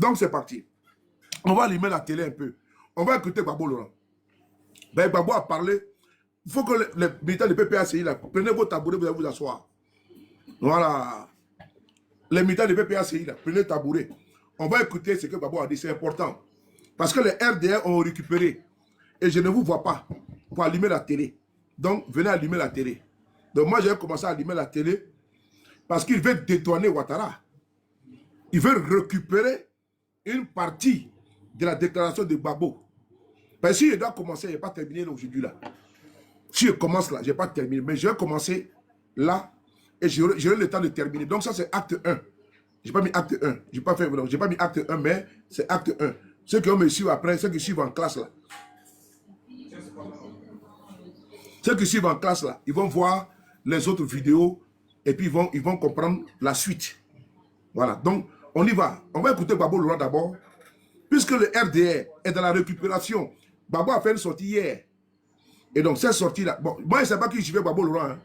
Donc c'est parti. On va allumer la télé un peu. On va écouter Gbagbo Laurent. Ben, Gbagbo a parlé. Il faut que les militants du PPACI, là, prenez vos tabourets, vous allez vous asseoir. Voilà. Les militants du PPACI, là, prenez le tabouret. On va écouter ce que Gbagbo a dit, c'est important. Parce que les RDR ont récupéré. Et je ne vous vois pas pour allumer la télé. Donc, venez allumer la télé. Donc, moi, j'ai commencé à allumer la télé parce qu'il veut détourner Ouattara. Il veut récupérer une partie de la déclaration de Gbagbo. Parce que si je dois commencer, je n'ai pas terminé aujourd'hui là. Si je commence là, je n'ai pas terminé. Mais je vais commencer là et j'aurai le temps de terminer. Donc, ça, c'est acte 1. Je n'ai pas mis acte 1. Je n'ai pas mis acte 1, mais c'est acte 1. Ceux qui vont me suivre après, ceux qui suivent en classe là. Ceux qui suivent en classe là, ils vont voir les autres vidéos et puis ils vont comprendre la suite. Voilà, donc on y va. On va écouter Gbagbo Laurent d'abord. Puisque le RDR est dans la récupération, Gbagbo a fait une sortie hier. Et donc cette sortie-là, bon, moi je ne sais pas qui suivait Gbagbo Laurent. Hein.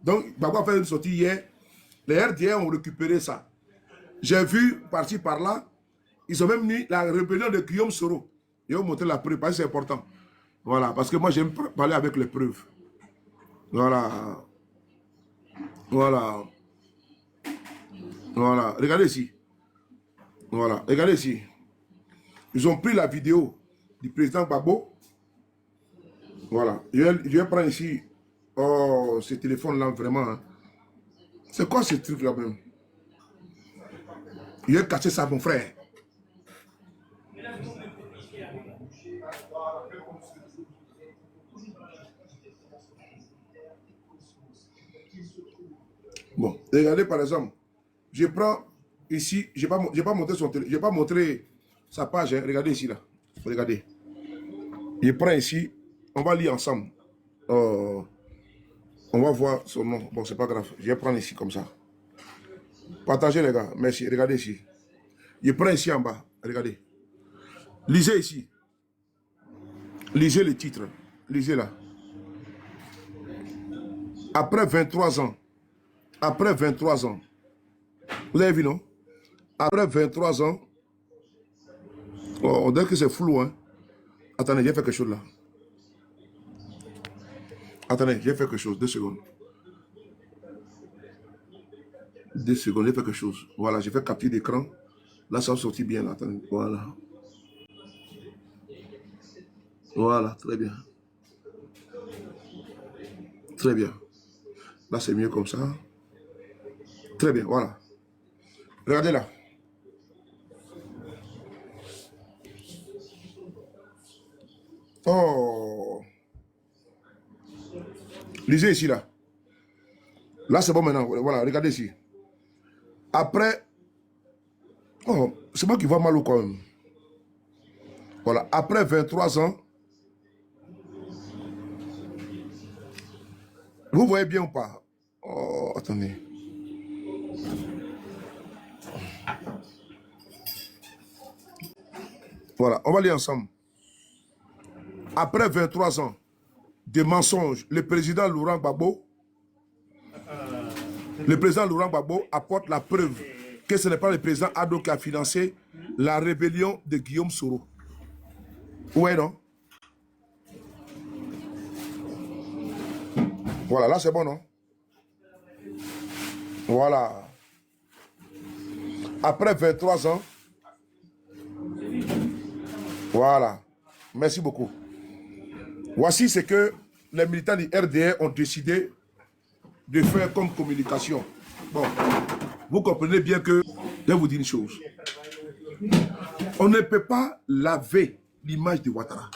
Donc Gbagbo a fait une sortie hier. Les RDR ont récupéré ça. J'ai vu par-ci par-là, ils ont même mis la rébellion de Guillaume Soro. Ils ont montré la preuve, parce que c'est important. Voilà, parce que moi j'aime parler avec les preuves. Voilà. Voilà. Voilà. Regardez ici. Voilà. Regardez ici. Ils ont pris la vidéo du président Gbagbo. Voilà. Je vais prendre ici. Oh, ce téléphone-là, vraiment. Hein. C'est quoi ce truc-là même? Il a caché ça, mon frère. Bon, regardez par exemple, je prends ici, je n'ai pas montré son téléphone, je n'ai pas montré sa page, hein. Regardez ici là, regardez. Je prends ici, on va lire ensemble. On va voir son nom, bon c'est pas grave, je vais prendre ici comme ça. Partagez les gars, merci, regardez ici. Je prends ici en bas, regardez. Lisez ici. Lisez le titre, lisez là. Après 23 ans, après 23 ans, vous avez vu, non? Après 23 ans, oh, on dirait que c'est flou, hein? Attendez, j'ai fait quelque chose là. Attendez, j'ai fait quelque chose, 2 secondes. 2 secondes, j'ai fait quelque chose. Voilà, j'ai fait capture d'écran. Là, ça va sortir bien, là. Attendez, voilà. Voilà, très bien. Très bien. Là, c'est mieux comme ça. Très bien, voilà. Regardez là. Oh. Lisez ici, là. Là, c'est bon maintenant. Voilà, regardez ici. Après... Oh, c'est moi qui vois mal ou quoi même. Voilà, après 23 ans... Vous voyez bien ou pas? Oh, attendez. Voilà, on va lire ensemble. Après 23 ans de mensonges, le président Laurent Gbagbo apporte la preuve que ce n'est pas le président Ado qui a financé la rébellion de Guillaume Soro. Ouais, non? Voilà, là c'est bon, non? Voilà. Après 23 ans. Voilà. Merci beaucoup. Voici ce que les militants du RDR ont décidé de faire comme communication. Bon, vous comprenez bien que, je vais vous dire une chose. On ne peut pas laver l'image de Ouattara.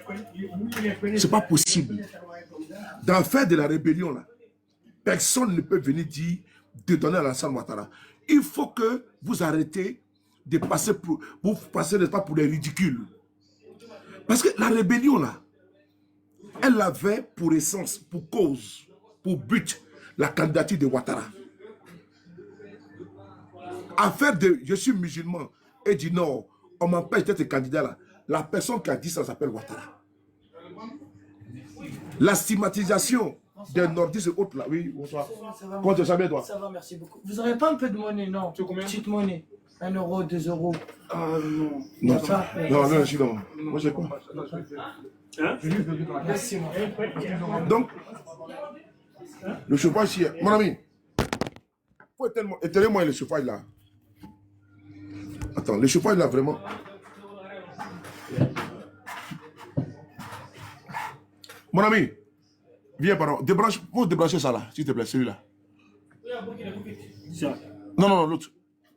Ce n'est pas possible. Dans l'affaire de la rébellion, là, personne ne peut venir dire de donner à Alassane Ouattara. Il faut que vous arrêtez de passer pour, vous passez n'est pas pour les ridicules. Parce que la rébellion, là, elle avait pour essence, pour cause, pour but, la candidature de Ouattara. Affaire de je suis musulman et du Nord, on m'empêche d'être candidat là. La personne qui a dit ça s'appelle Ouattara. La stigmatisation des nordistes et autres là. Oui, bonsoir. Comment tu vas bien, toi? Ça va, merci beaucoup. Vous n'aurez pas un peu de monnaie, non? Petite monnaie. 1 euro, 2 euros. Non. Non, non, je suis dans. Moi, j'ai pas. Merci. Donc, le chauffage ici, mon ami, faut éteignez-moi le chauffage là. Attends, le chauffage là, vraiment. Mon ami, viens, pardon, débranche, faut débrancher ça là, s'il te plaît, celui-là. Non, non, non, l'autre.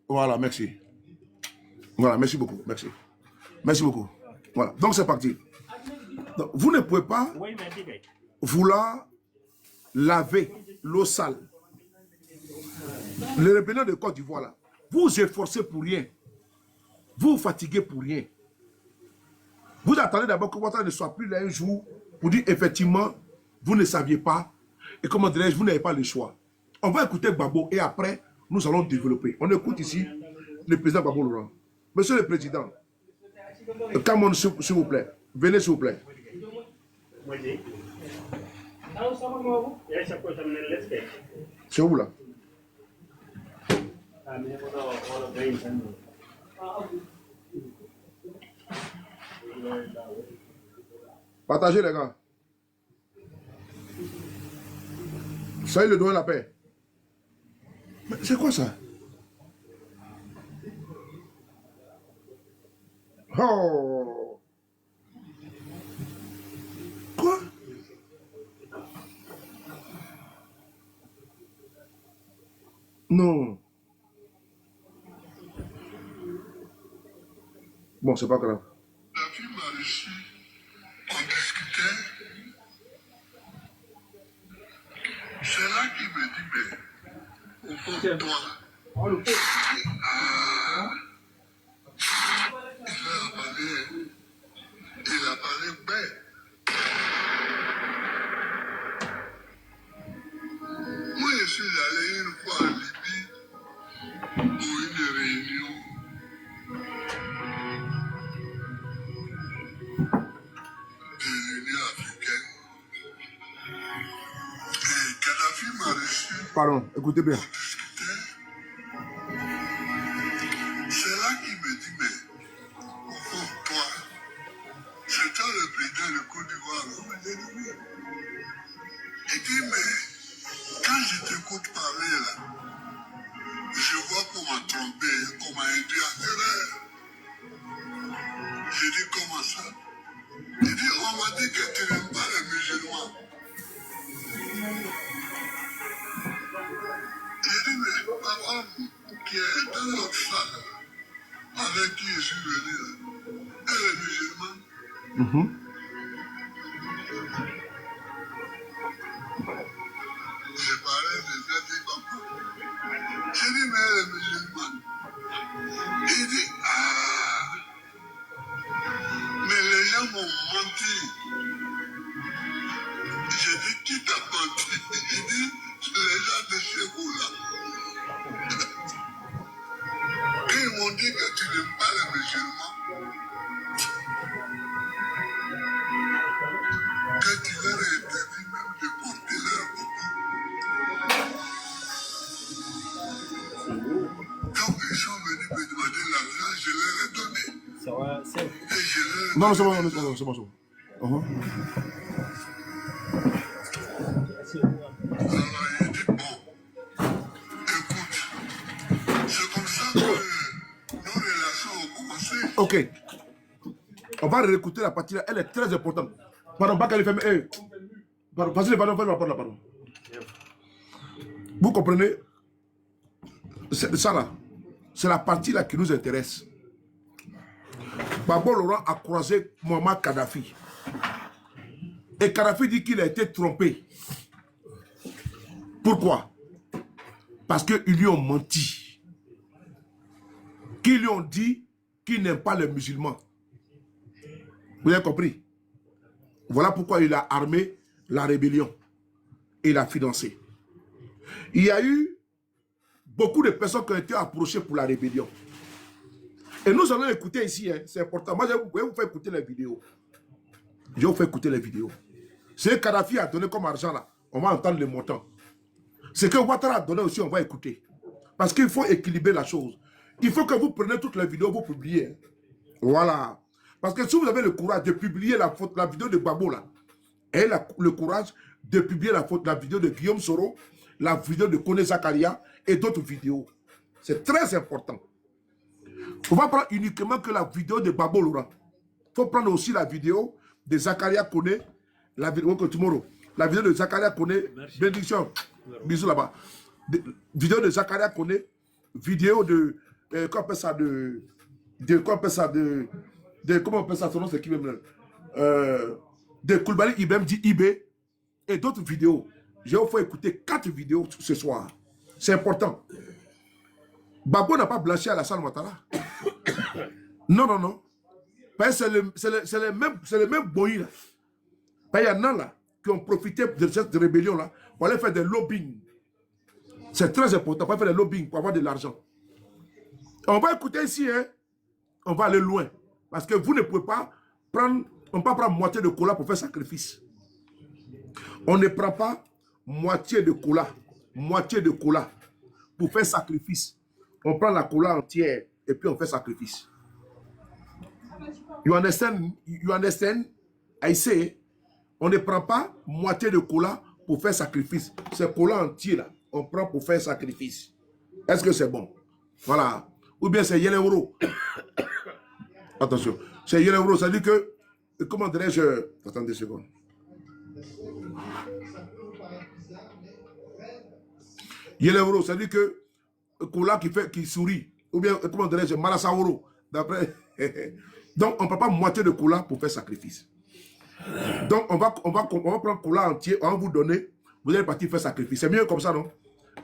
Voilà, merci. Voilà, merci beaucoup, merci. Merci beaucoup. Voilà, donc c'est parti. Donc, vous ne pouvez pas vouloir laver l'eau sale. Les rébellions de Côte d'Ivoire là, vous vous efforcez pour rien. Vous vous fatiguez pour rien. Vous attendez d'abord que votre ne soit plus là un jour pour dire effectivement, vous ne saviez pas. Et comment dirais-je, vous n'avez pas le choix. On va écouter Gbagbo et après, nous allons développer. On écoute ici le président Gbagbo Laurent. Monsieur le Président, Cameroun, s'il vous plaît. Venez, s'il vous plaît. C'est où là? Partagez les gars. Soyez le doigt de la paix. Mais c'est quoi ça? Oh! Quoi? Non. Bon, c'est pas grave. La fille m'a reçu, on discutait. C'est là qu'il me dit, mais au fond de toi, il a parlé bête. Moi, je suis allé une fois en Libye pour une réunion. De l'Union africaine. Et Kadhafi m'a reçu. Pardon, écoutez bien. On discutait. C'est là qu'il me dit, mais au fond, toi, c'est toi le président de Côte d'Ivoire. On j'ai dit oui. Il dit, mais quand je t'écoute parler là, je vois qu'on m'a trompé, qu'on m'a induit en erreur. J'ai dit, comment ça? Il dit, on m'a dit que tu n'aimes pas les musulmans. J'ai dit, mais ma femme qui est dans notre salle, avec qui je suis venu là, elle est musulmane. J'ai parlé de ça, dit papa. J'ai dit, mais elle est musulmane. Il dit, ah, mais les gens m'ont menti. J'ai dit, qui t'a menti? Il dit, les gens de chez vous là. Quand ils m'ont dit que tu n'aimes pas les musulmans, que tu leur as interdit même de porter leur boubou. Quand ils sont venus me demander l'argent, je leur ai donné. Et je leur ai Non, c'est donné. bon, c'est bon, c'est bon. Alors il dit, bon, écoute, c'est comme ça que nos relations ont commencé. Ok. On va réécouter la partie là, elle est très importante. Pardon, pas qu'elle est fermée. Pardon, vas-y, pardon, fais-le, pardon. Vous comprenez? Ça là, c'est la partie là qui nous intéresse. Gbagbo Laurent a croisé Muammar Kadhafi. Et Kadhafi dit qu'il a été trompé. Pourquoi? Parce qu'ils lui ont menti. Qu'ils lui ont dit qu'ils n'aiment pas les musulmans. Vous avez compris? Voilà pourquoi il a armé la rébellion. Et il a financé. Il y a eu beaucoup de personnes qui ont été approchées pour la rébellion. Et nous allons écouter ici, hein, c'est important. Moi, je vais vous faire écouter les vidéos. Je vais vous faire écouter les vidéos. Ce que Kadhafi a donné comme argent là, on va entendre le montant. Ce que Ouattara a donné aussi, on va écouter. Parce qu'il faut équilibrer la chose. Il faut que vous preniez toutes les vidéos, vous publiez. Hein. Voilà. Parce que si vous avez le courage de publier la vidéo de Gbagbo, là, et le courage de publier la vidéo de Guillaume Soro, la vidéo de Kone Zakaria et d'autres vidéos. C'est très important. On va prendre uniquement que la vidéo de Gbagbo Laurent. Il faut prendre aussi la vidéo de Zakaria Kone, la vidéo de Zakaria Kone, bénédiction, bisous là-bas. Vidéo de Zakaria Kone, vidéo de, comment on appelle ça, comment on appelle ça, son nom c'est qui même de Koulibaly Ibem dit Ibé et d'autres vidéos. J'ai offert écouter 4 vidéos ce soir. C'est important. Gbagbo n'a pas blanchi à la salle Ouattara. Non, non, non. C'est le même boy là. Il y en a là qui ont profité de cette rébellion là pour aller faire des lobbying. C'est très important pour aller faire des lobbying pour avoir de l'argent. On va écouter ici, hein. On va aller loin. Parce que vous ne pouvez pas prendre, on ne peut pas prendre moitié de cola pour faire sacrifice. On ne prend pas moitié de cola pour faire sacrifice. On prend la cola entière et puis on fait sacrifice. You understand? You understand? I say, on ne prend pas moitié de cola pour faire sacrifice. C'est cola entier là, on prend pour faire sacrifice. Est-ce que c'est bon? Voilà. Ou bien c'est Yellow. Attention. C'est Yellow, ça dit que, comment dirais-je, attendez une seconde. Yellow, ça dit que cola qui sourit. Ou bien, comment dirais-je, Malasaoro. D'après. Donc, on ne prend pas moitié de cola pour faire sacrifice. Donc, on va prendre cola entier, on va vous donner, vous allez partir faire sacrifice. C'est mieux comme ça, non?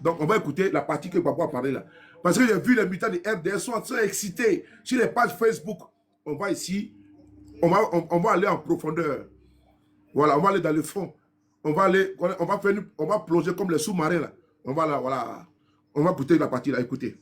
Donc, on va écouter la partie que Papa a parlé là. Parce que j'ai vu les militants de RDS sont très excités. Sur les pages Facebook, on va ici, on va aller en profondeur. Voilà, on va aller dans le fond. On va plonger comme les sous-marins là. On va là, voilà. On va écouter la partie là, écoutez.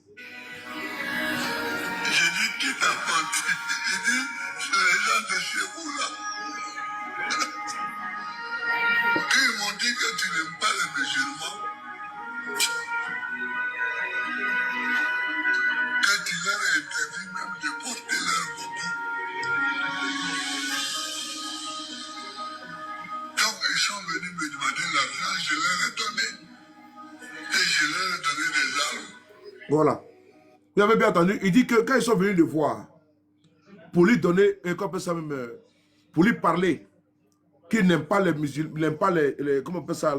Voilà. Vous avez bien entendu, il dit que quand ils sont venus le voir, pour lui donner, pour lui parler, qu'il n'aime pas les musulmans, il n'aime pas comment on appelle ça,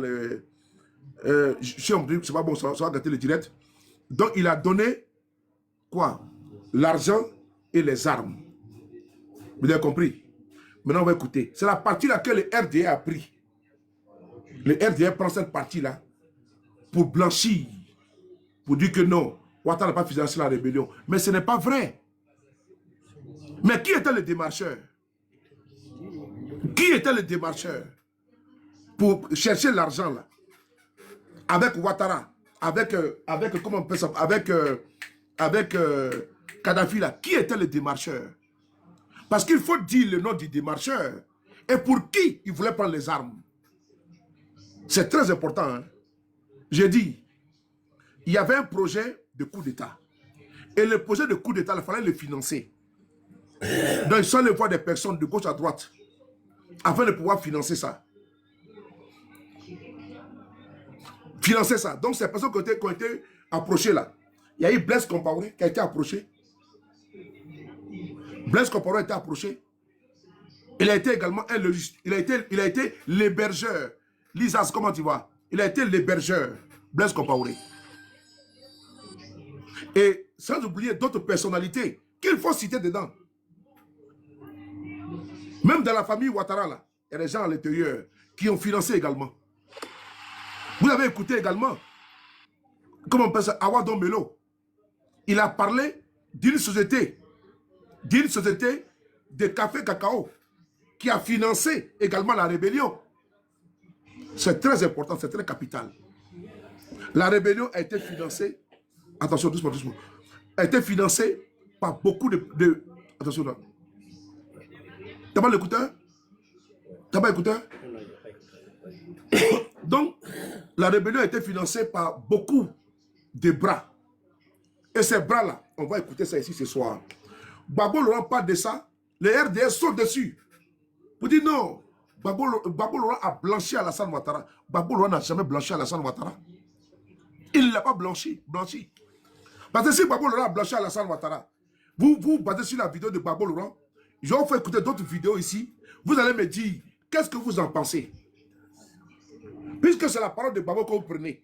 c'est pas bon, ça va gâter le direct. Donc il a donné, quoi? L'argent et les armes. Vous avez compris? Maintenant on va écouter. C'est la partie laquelle le RDA a pris. Le RDA prend cette partie-là pour blanchir, pour dire que non, Ouattara n'a pas financé la rébellion. Mais ce n'est pas vrai. Mais qui était le démarcheur? Qui était le démarcheur pour chercher l'argent là? Avec Ouattara, avec comment on peut ça, avec Kadhafi là. Qui était le démarcheur? Parce qu'il faut dire le nom du démarcheur et pour qui il voulait prendre les armes. C'est très important. Hein? J'ai dit, il y avait un projet de coup d'État. Et le projet de coup d'État, il fallait le financer. Donc, il fallait voir des personnes de gauche à droite afin de pouvoir financer ça. Financer ça. Donc, ces personnes qui ont été approchées là. Il y a eu Blaise Compaoré qui a été approché. Blaise Compaoré a été approché. Il a été également un logiste. Il a été l'hébergeur. Lisas, comment tu vas? Il a été l'hébergeur. Blaise Compaoré. Et sans oublier d'autres personnalités qu'il faut citer dedans. Même dans la famille Ouattara, là, il y a des gens à l'intérieur qui ont financé également. Vous avez écouté également, comment on appelle ça, Awadon Melo. Il a parlé d'une société de café cacao qui a financé également la rébellion. C'est très important, c'est très capital. La rébellion a été financée, attention, doucement, a été financée par beaucoup de attention là. T'as pas l'écouteur? T'as pas l'écouteur? Donc, la rébellion a été financée par beaucoup de bras. Et ces bras-là on va écouter ça ici ce soir. Gbagbo Laurent parle de ça. Les RDS sont dessus. Vous dites non. Gbagbo Laurent a blanchi Alassane Ouattara. Gbagbo Laurent n'a jamais blanchi Alassane Ouattara. Il ne l'a pas blanchi. Parce que si Gbagbo Laurent a blanchi Alassane Ouattara, vous basez sur la vidéo de Gbagbo Laurent, je vais vous faire écouter d'autres vidéos ici. Vous allez me dire, qu'est-ce que vous en pensez? Puisque c'est la parole de Gbagbo que vous prenez.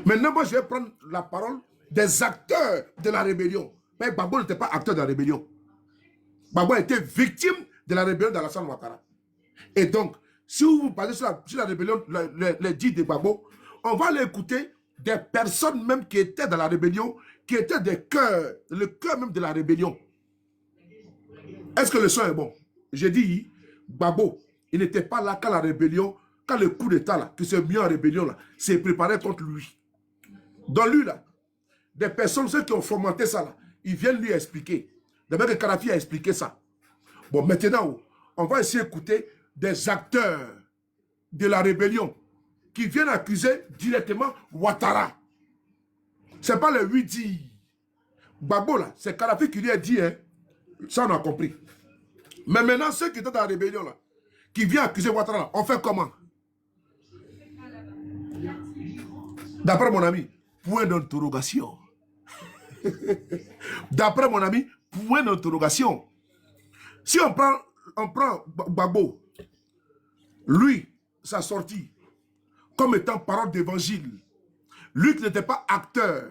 Maintenant, moi, je vais prendre la parole des acteurs de la rébellion. Mais Gbagbo n'était pas acteur de la rébellion. Gbagbo a été victime de la rébellion d'Alassane Ouattara. Et donc, si vous vous basez sur la rébellion, les dits de Gbagbo, on va l'écouter des personnes même qui étaient dans la rébellion, qui étaient des cœurs, le cœur même de la rébellion. Est-ce que le son est bon? J'ai dit, Gbagbo, il n'était pas là quand la rébellion, quand le coup d'État là, qui s'est mis en rébellion là, s'est préparé contre lui. Dans lui là, des personnes, ceux qui ont fomenté ça là, ils viennent lui expliquer. D'abord que Kadhafi a expliqué ça. Bon, maintenant, on va essayer d'écouter des acteurs de la rébellion qui viennent accuser directement Ouattara. Ce n'est pas le 8-10. Gbagbo là, c'est Kadhafi qui lui a dit, hein, ça on a compris. Mais maintenant, ceux qui étaient dans la rébellion là, qui viennent accuser Ouattara là, on fait comment? D'après mon ami, point d'interrogation. D'après mon ami, point d'interrogation. Si on prend Gbagbo, lui, sa sortie, comme étant parole d'évangile, lui qui n'était pas acteur,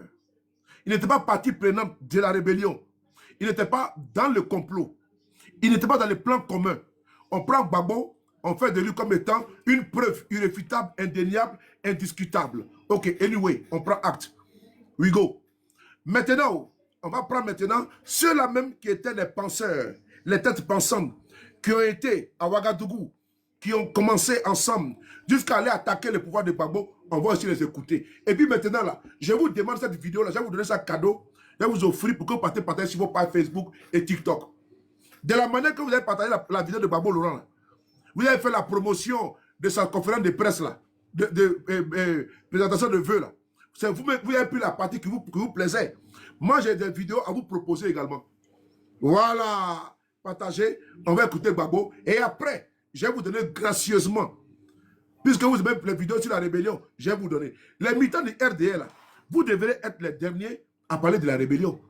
il n'était pas partie prenante de la rébellion, il n'était pas dans le complot, il n'était pas dans les plans communs. On prend Gbagbo, on fait de lui comme étant une preuve irréfutable, indéniable, indiscutable. Ok, anyway, on prend acte. We go. Maintenant, on va prendre maintenant ceux-là même qui étaient les penseurs, les têtes pensantes, qui ont été à Ouagadougou, qui ont commencé ensemble jusqu'à aller attaquer le pouvoir de Gbagbo. On va aussi les écouter. Et puis maintenant, là, je vous demande cette vidéo-là, je vais vous donner ça cadeau, je vais vous offrir pour que vous partagez sur vos pages Facebook et TikTok. De la manière que vous avez partagé la vidéo de Gbagbo Laurent, là, vous avez fait la promotion de sa conférence de presse, là, de présentation de vœux, là. Vous avez pris la partie qui vous plaisait. Moi, j'ai des vidéos à vous proposer également. Voilà. Partagez. On va écouter Gbagbo. Et après, je vais vous donner gracieusement, puisque vous avez les vidéos sur la rébellion, je vais vous donner. Les militants du RDL, là, vous devrez être les derniers à parler de la rébellion.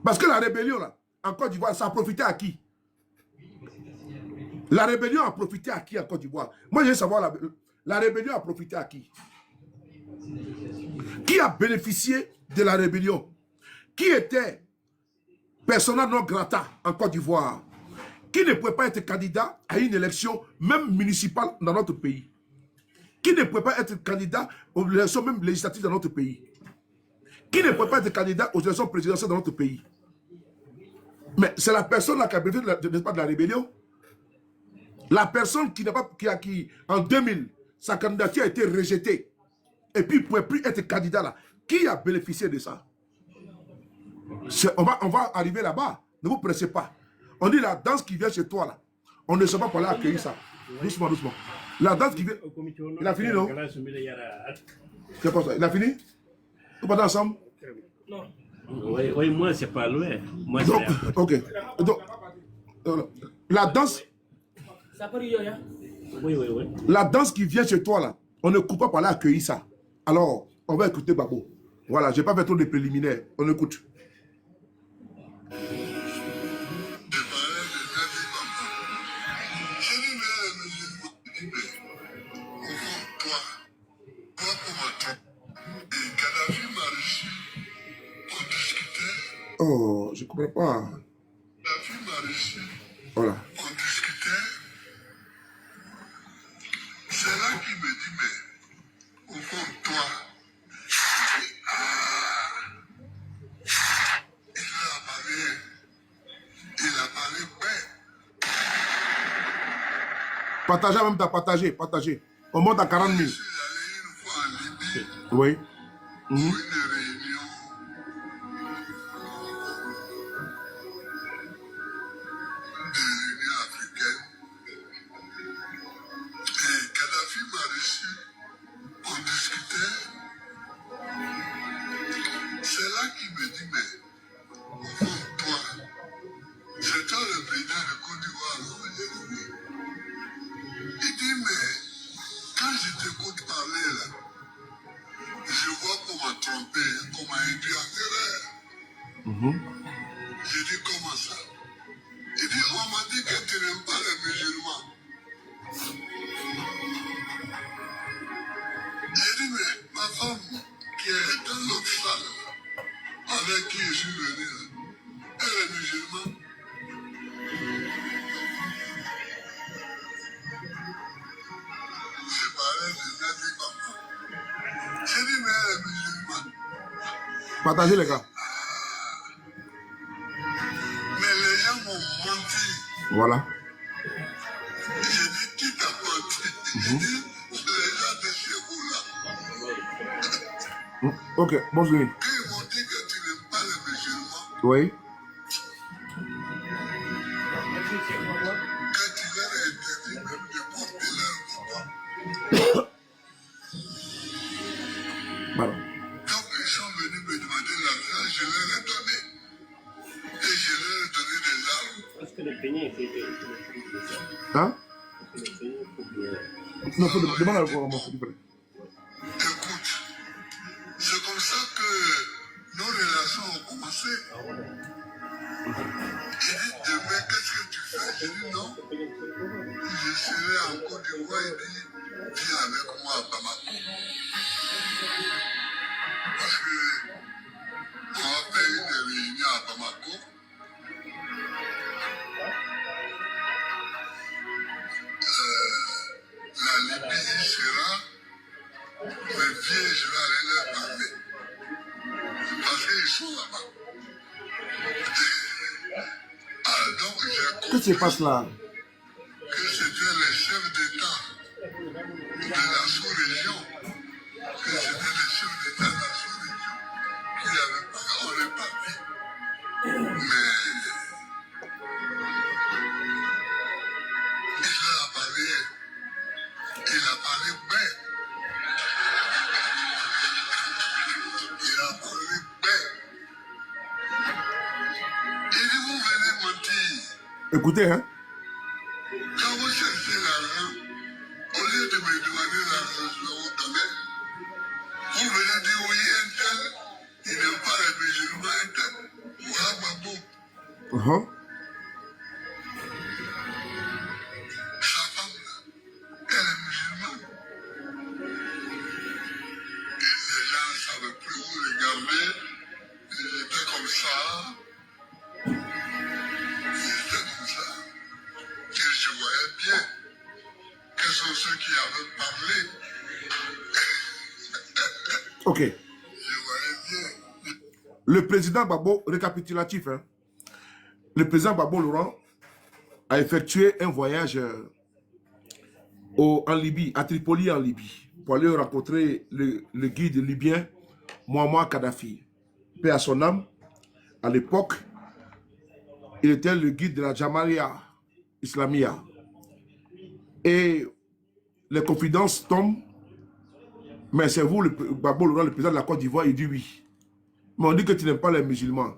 Parce que la rébellion, là, en Côte d'Ivoire, ça a profité à qui? La rébellion a profité à qui en Côte d'Ivoire? Moi, je veux savoir, la rébellion a profité à qui? Qui a bénéficié de la rébellion? Qui était persona non grata en Côte d'Ivoire? Qui ne pouvait pas être candidat à une élection, même municipale, dans notre pays? Qui ne pouvait pas être candidat aux élections même législatives dans notre pays? Qui ne pouvait pas être candidat aux élections présidentielles dans notre pays? Mais c'est la personne là qui a bénéficié de la rébellion. La personne qui en 2000, sa candidature a été rejetée. Et puis, il ne pouvait plus être candidat là. Qui a bénéficié de ça? On va arriver là-bas. Ne vous pressez pas. On dit la danse qui vient chez toi là. On ne sait pas pour aller accueillir ça. Doucement, doucement. La danse qui vient. Il a fini, non? C'est quoi ça? Il a fini? Vous partez ensemble? Non. Oui, moi, c'est pas loin. Moi, donc, ok. Donc, la danse. Oui. La danse qui vient chez toi là. On ne coupe pas pour aller accueillir ça. Alors, on va écouter Gbagbo. Voilà, je n'ai pas fait trop de préliminaires. On écoute. Oh, je ne comprends pas. Voilà. On discutait. C'est là qu'il me dit, mais au fond, toi, il a parlé, ouais. Partagez en même temps, partagez. On monte à 40 000. Je suis allé une fois en Libye Oui. pour une réunion. De l'Union africaine. Et Kadhafi m'a reçu. On discutait. C'est là qu'il me dit, mais fois qu'on m'a trompé, qu'on m'a induit en erreur. J'ai dit comment ça? Il dit, on m'a dit que tu n'aimes pas les musulmans. J'ai dit, mais ma femme, qui est dans l'autre salle, avec qui je suis venu, elle est musulmane. J'ai parlé de Nazi comme ça. J'ai dit, mais elle est musulmane. Partagez les gars. Mais les gens m'ont menti. Voilà. J'ai dit, qui t'a menti? J'ai dit, les gens de chez vous là. Ok, bonjour. Ils m'ont dit que tu n'aimes pas les musulmans, Oui. que tu leur as interdit même de porter leur voile. Voilà. Donc ils sont venus me demander l'argent, je leur ai donné. Et je leur ai donné des armes. Parce que le peignet, c'est Hein? le peignet, il faut bien. Non, demande à le voir, s'il vous plaît. Écoute, c'est comme ça que nos relations ont commencé. Il dit, demain, qu'est-ce que tu fais? J'ai dit non. Je serai en Côte d'Ivoire. Il dit, viens avec moi à Bamako. Parce que on va faire une réunion à Bamako. La Libye y sera. Mais viens, je vais aller leur parler. Parce qu'ils sont là-bas. Ah, donc j'ai Qu'est-ce qui se compris passe là? que c'était les chefs d'État de la sous-région, que c'était les chefs d'État de la sous-région qui n'avaient pas, on n'est pas vu. Mais il a parlé bien. Il a parlé bien. Il dit, vous venez mentir. Écoutez, hein? Quand vous cherchez l'argent, au lieu de me demander l'argent, je vais vous donner. Vous venez dire oui, un tel, il n'aime pas les musulmans, un tel. Voilà ma boue. Sa femme, là, elle est musulmane. Et les gens ne savaient plus où regarder. Ils étaient comme ça. Ils étaient comme ça. Et je voyais bien quels sont ceux qui avaient parlé. Ok. Je voyais bien. Le président Gbagbo, récapitulatif, hein? Le président Gbagbo Laurent a effectué un voyage en Libye, à Tripoli en Libye, pour aller rencontrer le guide libyen Muammar Kadhafi. Paix à son âme. À l'époque, il était le guide de la Jamaria Islamia. Et les confidences tombent. Mais c'est vous, Gbagbo Laurent, le président de la Côte d'Ivoire, il dit oui. Mais on dit que tu n'aimes pas les musulmans.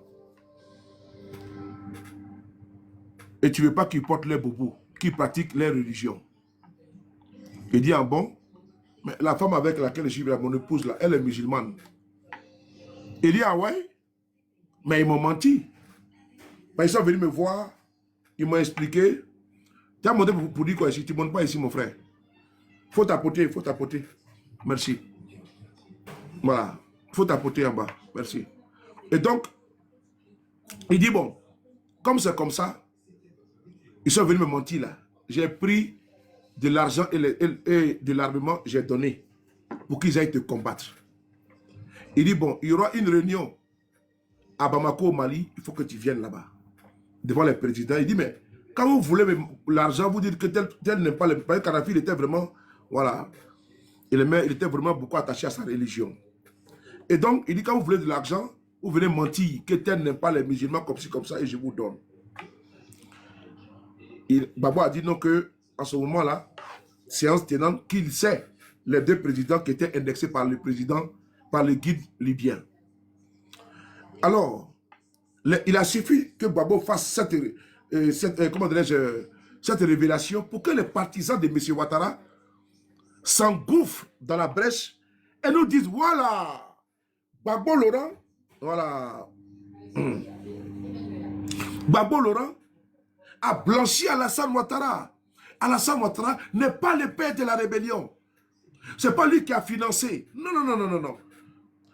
Et tu ne veux pas qu'ils portent les bobos, qu'ils pratiquent les religions. Il dit, ah bon, mais la femme avec laquelle je suis, mon épouse, là, elle est musulmane. Il dit, ah ouais, mais ils m'ont menti. Mais ils sont venus me voir, ils m'ont expliqué. Tu as monté pour dire quoi ici? Tu ne montes pas ici, mon frère. Il faut tapoter, Merci. Voilà, il faut tapoter en bas. Merci. Et donc, il dit, bon, comme c'est comme ça, ils sont venus me mentir là. J'ai pris de l'argent et de l'armement, j'ai donné pour qu'ils aillent te combattre. Il dit, bon, il y aura une réunion à Bamako au Mali, il faut que tu viennes là-bas, devant les présidents. Il dit, mais quand vous voulez l'argent, vous dites que tel n'est pas le... Parce que Kadhafi, il était vraiment, voilà, il était vraiment beaucoup attaché à sa religion. Et donc, il dit, quand vous voulez de l'argent, vous venez mentir que tel n'est pas les musulmans comme ci, comme ça, et je vous donne. Gbagbo a dit non que, à ce moment-là, séance tenante, qu'il sait les deux présidents qui étaient indexés par le président, par le guide libyen. Alors, il a suffi que Gbagbo fasse cette révélation pour que les partisans de M. Ouattara s'engouffrent dans la brèche et nous disent, voilà, Gbagbo Laurent, voilà. Gbagbo Laurent a blanchi Alassane Ouattara. Alassane Ouattara n'est pas le père de la rébellion. Ce n'est pas lui qui a financé. Non, non, non, non, non, non.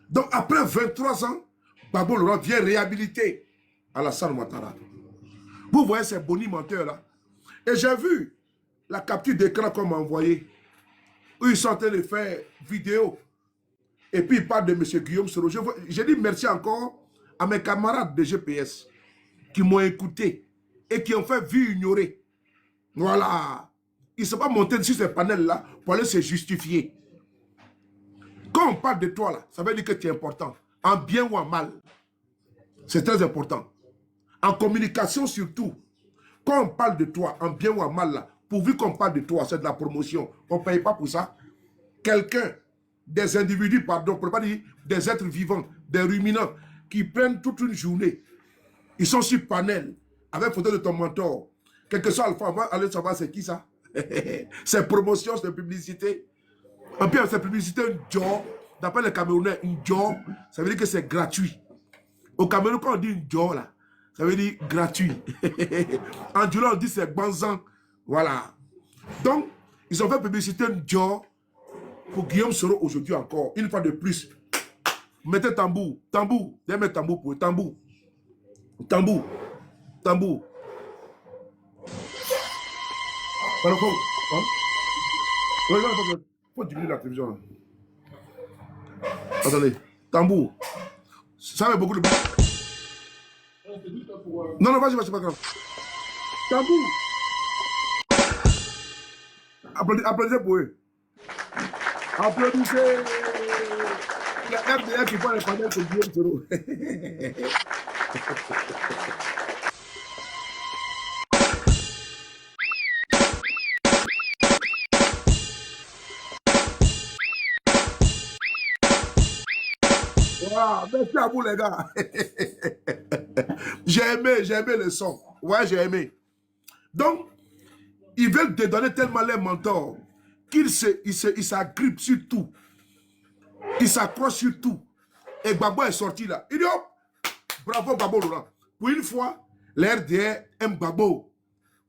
Donc après 23 ans, Gbagbo Laurent vient réhabiliter Alassane Ouattara. Vous voyez ces bonimenteurs là. Et j'ai vu la capture d'écran qu'on m'a envoyée, où ils sont en train de faire vidéo. Et puis ils parlent de M. Guillaume Soro. J'ai dit merci encore à mes camarades de GPS qui m'ont écouté et qui ont fait vu ignorer. Voilà. Ils ne sont pas montés sur ces panels-là pour aller se justifier. Quand on parle de toi, là, ça veut dire que tu es important. En bien ou en mal. C'est très important. En communication surtout. Quand on parle de toi, en bien ou en mal, là, pourvu qu'on parle de toi, c'est de la promotion. On ne paye pas pour ça. Quelqu'un, des individus, pardon, pour ne pas dire des êtres vivants, des ruminants, qui prennent toute une journée. Ils sont sur panel, avec photo de ton mentor. Quel que soit Alpha, on va aller savoir c'est qui ça. C'est promotion, c'est publicité. En plus, c'est publicité, une job. D'après les Camerounais, une job, ça veut dire que c'est gratuit. Au Cameroun, quand on dit une job, là, ça veut dire gratuit. En Djoula, on dit c'est banzan. Voilà. Donc, ils ont fait publicité une job pour Guillaume Soro aujourd'hui encore. Une fois de plus. Mettez tambour. Tambour. Vous mettre tambour pour eux. Tambour. Tambour. Tambour. Il faut diminuer la télévision. Là. Attendez. Tambour. Ça met beaucoup de... Non, non, vas-y, c'est pas grave. Tambour. Applaudissez pour eux. Applaudissez. Il y a RDA qui voit les panels pour Guillaume Soro. Wow, merci à vous les gars. J'ai aimé le son. Ouais, j'ai aimé. Donc, ils veulent te donner tellement les mentors qu'ils s'agrippent sur tout. Ils s'accrochent sur tout. Et Gbagbo est sorti là. Il dit hop, bravo Gbagbo Laurent. Pour une fois, les RDR aiment Gbagbo.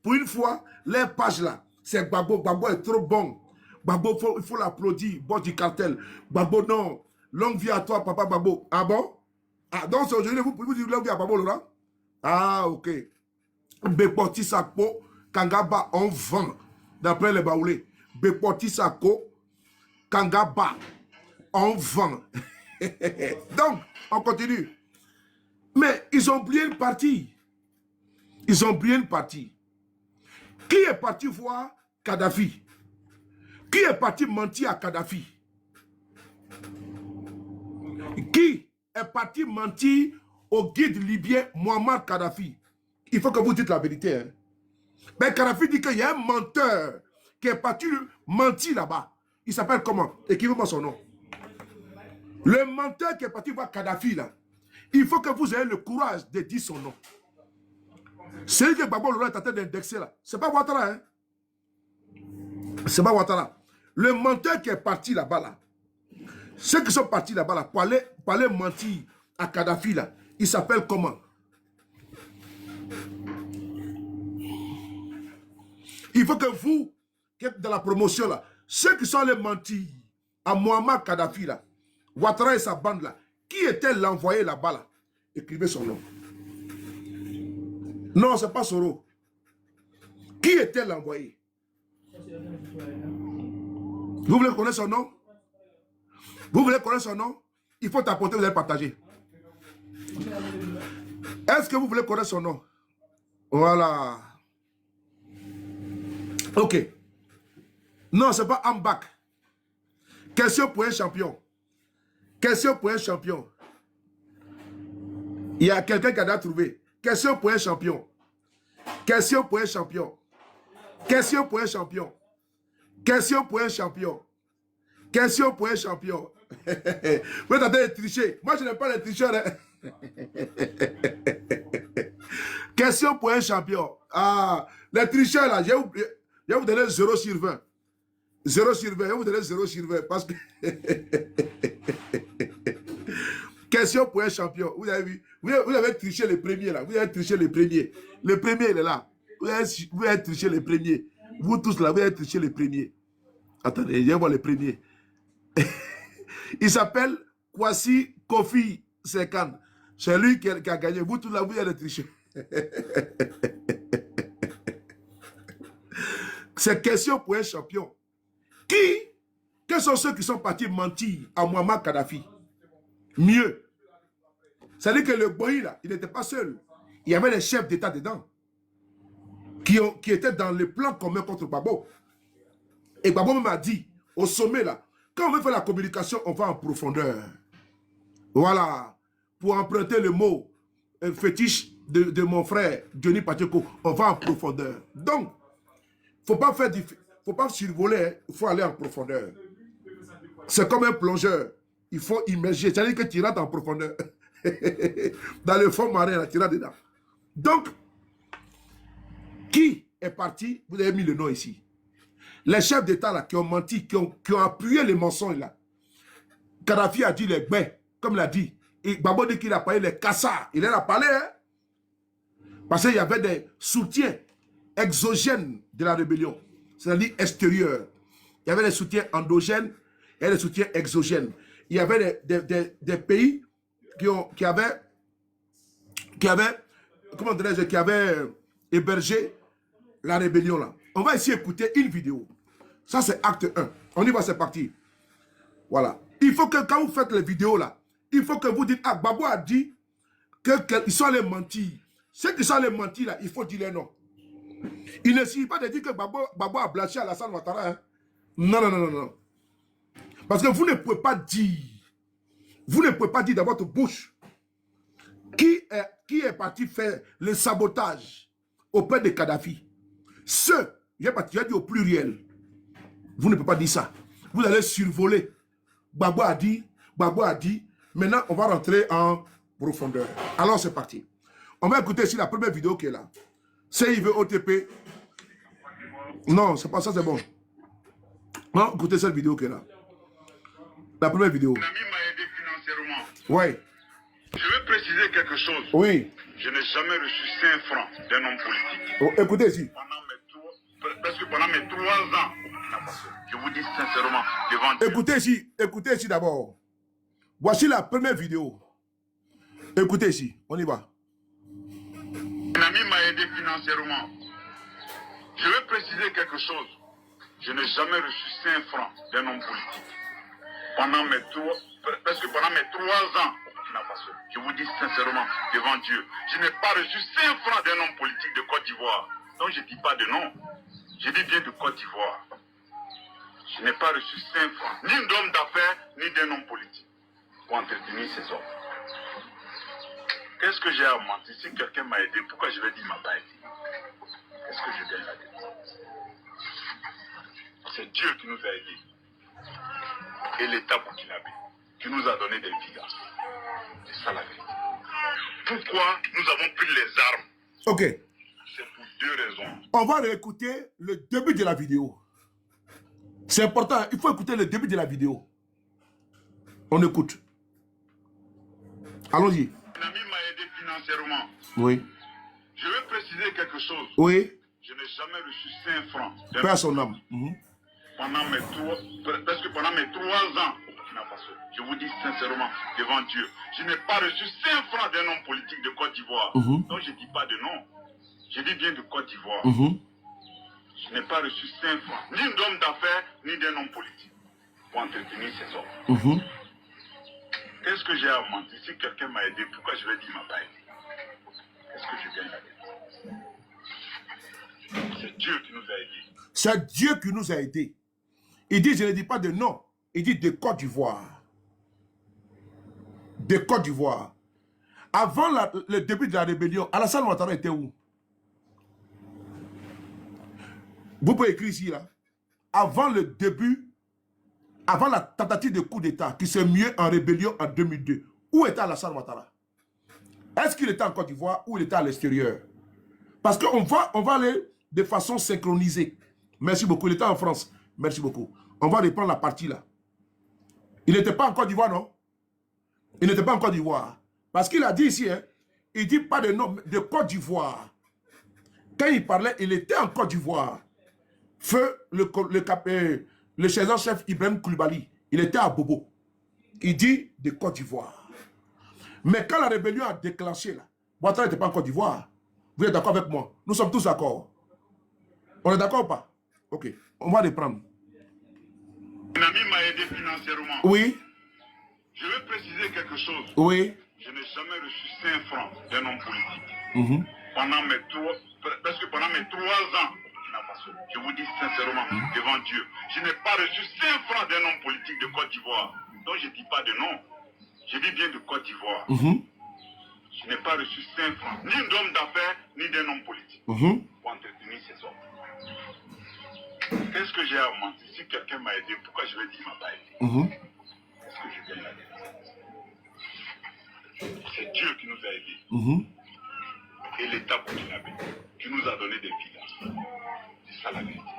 Pour une fois, les pages là, c'est Gbagbo. Gbagbo est trop bon. Gbagbo, il faut l'applaudir. Bon du cartel. Gbagbo, non. Longue vie à toi, papa Gbagbo. Ah bon? Ah, donc aujourd'hui, vous dites longue vie à Gbagbo Laurent? Ah, ok. Bepoti Sako, Kangaba, on vend. D'après les baoulés. Bepoti Sako, Kangaba, on vend. Donc, on continue. Mais ils ont oublié une partie. Ils ont oublié une partie. Qui est parti voir Kadhafi? Qui est parti mentir à Kadhafi? Qui est parti mentir au guide libyen Muammar Kadhafi? Il faut que vous dites la vérité. Hein. Mais Kadhafi dit qu'il y a un menteur qui est parti mentir là-bas. Il s'appelle comment? Écrivez-moi son nom. Le menteur qui est parti voir Kadhafi là, il faut que vous ayez le courage de dire son nom. Celui que Gbagbo Laurent est en train d'indexer là, c'est pas Ouattara. Hein? C'est pas Ouattara. Le menteur qui est parti là-bas là, ceux qui sont partis là-bas là, pour aller mentir à Kadhafi là, il s'appelle comment? Il faut que vous, qui êtes dans la promotion là, ceux qui sont allés mentir à Muammar Kadhafi là, Ouattara et sa bande là, qui était l'envoyé là-bas là? Écrivez son nom. Non, c'est pas Soro. Qui était l'envoyé? Vous voulez connaître son nom? Vous voulez connaître son nom? Il faut t'apporter, vous allez partager. Est-ce que vous voulez connaître son nom? Voilà. Ok. Non, c'est pas Ambak. Question pour un champion. Question pour un champion. Il y a quelqu'un qui a déjà trouvé. Question pour un champion. Question pour un champion. Question pour un champion. Question pour un champion. Question pour un champion. Vous êtes en train de tricher. Moi, je n'aime pas les tricheurs. Hein. Question pour un champion. Ah, les tricheurs là, je vais vous donner 0 sur 20. 0 sur 20. Je vais vous donner 0 sur 20. Parce que Question pour un champion. Vous avez vu, vous avez triché les premiers là. Vous avez triché les premiers. Le premier, il est là. Vous avez triché les premiers. Vous tous là, vous avez triché les premiers. Attendez, je vais voir les premiers. Il s'appelle Kwasi Kofi Sekan. C'est lui qui a gagné. Vous tous là, vous avez triché. C'est question pour un champion. Quels sont ceux qui sont partis mentir à Muammar Kadhafi? Mieux. C'est-à-dire que le Boyi, là, il n'était pas seul. Il y avait des chefs d'État dedans qui étaient dans le plan commun contre Gbagbo. Et Gbagbo même a dit, au sommet, là, quand on veut faire la communication, on va en profondeur. Voilà. Pour emprunter le mot fétiche de mon frère, Johnny Pacheco, on va en profondeur. Donc, faut pas survoler, il faut aller en profondeur. C'est comme un plongeur. Il faut immerger. C'est-à-dire que tu rentres en profondeur. Dans le fond marin, là, tu rentres dedans. Donc, qui est parti? Vous avez mis le nom ici. Les chefs d'État là, qui ont menti, qui ont appuyé les mensonges là. Kadhafi a dit les gbins, comme l'a dit. Et Gbagbo dit qu'il a parlé les cassards. Il en a parlé, hein? Parce qu'il y avait des soutiens exogènes de la rébellion. C'est-à-dire extérieurs. Il y avait des soutiens endogènes et des soutiens exogènes. Il y avait des pays qui avaient hébergé la rébellion là. On va ici écouter une vidéo. Ça c'est acte 1. On y va, c'est parti. Voilà. Il faut que quand vous faites les vidéos là, il faut que vous dites, ah, Gbagbo a dit qu'ils sont allés mentir. Ceux qui sont allés mentir là, il faut dire les noms. Il ne suffit pas de dire que Gbagbo a blanchi Alassane Ouattara. Hein. Non, non, non, non, non. Parce que vous ne pouvez pas dire dans votre bouche qui est parti faire le sabotage auprès de Kadhafi. Ceux, j'ai dit au pluriel, vous ne pouvez pas dire ça. Vous allez survoler. Gbagbo a dit. Maintenant, on va rentrer en profondeur. Alors, c'est parti. On va écouter ici la première vidéo qui est là. CIV OTP. Non, c'est pas ça, c'est bon. Non, écoutez cette vidéo qui est là. La première vidéo. Mon ami m'a aidé financièrement. Oui. Je veux préciser quelque chose. Oui. Je n'ai jamais reçu 5 francs d'un homme politique. Oh, écoutez ici. Presque pendant mes 3 ans. Je vous dis sincèrement, devant Dieu. Écoutez ici d'abord. Voici la première vidéo. Écoutez ici, on y va. Un ami m'a aidé financièrement. Je veux préciser quelque chose. Je n'ai jamais reçu 5 francs d'un homme politique. Presque pendant mes 3 ans au Burkina Faso. Je vous dis sincèrement, devant Dieu, je n'ai pas reçu 5 francs d'un homme politique de Côte d'Ivoire. Donc je ne dis pas de nom. Je dis bien de Côte d'Ivoire. Je n'ai pas reçu 5 francs, ni d'homme d'affaires, ni d'un homme politique, pour entretenir ces hommes. Qu'est-ce que j'ai à mentir? Si quelqu'un m'a aidé, pourquoi je vais dire qu'il ne m'a pas aidé? Qu'est-ce que je gagne là-dedans? C'est Dieu qui nous a aidés. Et l'État burkinabé, qui nous a donné des visas. C'est ça la vérité. Pourquoi nous avons pris les armes? Ok. C'est pour 2 raisons. On va réécouter le début de la vidéo. C'est important, il faut écouter le début de la vidéo. On écoute. Allons-y. Un ami m'a aidé financièrement. Oui. Je veux préciser quelque chose. Oui. Je n'ai jamais reçu 5 francs. Paix à son âme. Presque pendant mes 3 ans au Burkina Faso. Je vous dis sincèrement, devant Dieu, je n'ai pas reçu 5 francs d'un homme politique de Côte d'Ivoire. Donc je ne dis pas de nom. Je dis bien de Côte d'Ivoire. Je n'ai pas reçu 5 francs, ni d'homme d'affaires, ni d'un homme politique, pour entretenir ces hommes. Qu'est-ce que j'ai à mentir? Si quelqu'un m'a aidé, pourquoi je vais dire qu'il ne m'a pas aidé? Qu'est-ce que je gagne là-dedans? C'est Dieu qui nous a aidés. C'est Dieu qui nous a aidés. Il dit, je ne dis pas de nom, il dit de Côte d'Ivoire. De Côte d'Ivoire. Avant le début de la rébellion, Alassane Ouattara était où? Vous pouvez écrire ici, là. Avant le début, avant la tentative de coup d'État qui s'est muée en rébellion en 2002, où était Alassane Ouattara? Est-ce qu'il était en Côte d'Ivoire ou il était à l'extérieur? Parce qu'on va aller de façon synchronisée. Merci beaucoup. Il était en France. Merci beaucoup. On va reprendre la partie là. Il n'était pas en Côte d'Ivoire, non? Il n'était pas en Côte d'Ivoire. Parce qu'il a dit ici, hein, il dit pas de nom de Côte d'Ivoire. Quand il parlait, il était en Côte d'Ivoire. Feu le chef Ibrahim Koulibaly, il était à Bobo. Il dit de Côte d'Ivoire. Mais quand la rébellion a déclenché, là, Ouattara n'était pas en Côte d'Ivoire. Vous êtes d'accord avec moi? Nous sommes tous d'accord. On est d'accord ou pas? Ok, on va les prendre. Un ami m'a aidé financièrement. Oui. Je veux préciser quelque chose. Oui. Je n'ai jamais reçu 5 francs d'un homme politique. Mm-hmm. Presque pendant mes 3 ans, je vous dis sincèrement, devant Dieu, je n'ai pas reçu 5 francs d'un homme politique de Côte d'Ivoire. Donc je ne dis pas de nom. Je dis bien de Côte d'Ivoire. Mm-hmm. Je n'ai pas reçu 5 francs, ni d'homme d'affaires, ni d'un homme politique, pour entretenir ces hommes. Qu'est-ce que j'ai à mentir? Si quelqu'un m'a aidé, pourquoi je vais dire qu'il ne m'a pas aidé? Est-ce que je gagne la vérité? C'est Dieu qui nous a aidés. Et l'État burkinabé qui nous a donné des villages. C'est ça la vérité.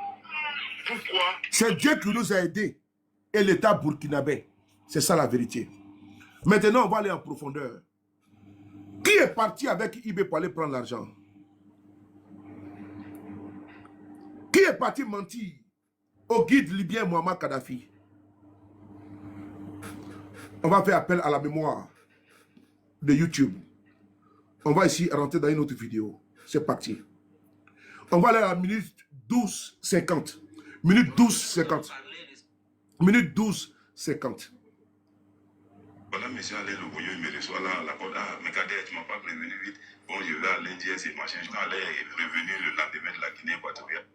Pourquoi? C'est Dieu qui nous a aidés. Et l'État burkinabé. C'est ça la vérité. Maintenant, on va aller en profondeur. Qui est parti avec IB pour aller prendre l'argent? Qui est parti mentir au guide libyen Muammar Kadhafi? On va faire appel à la mémoire de YouTube. On va ici rentrer dans une autre vidéo. C'est parti. On va aller à la minute 12:50. Minute 12:50. Minute 12:50. Voilà, monsieur allez le voyou, il me reçoit là, la porte. Ah, mais Kader, tu ne m'as pas prévenu vite. Bon, je vais à l'Indien, et machin. Je allais revenir le lendemain de la Guinée équatoriale.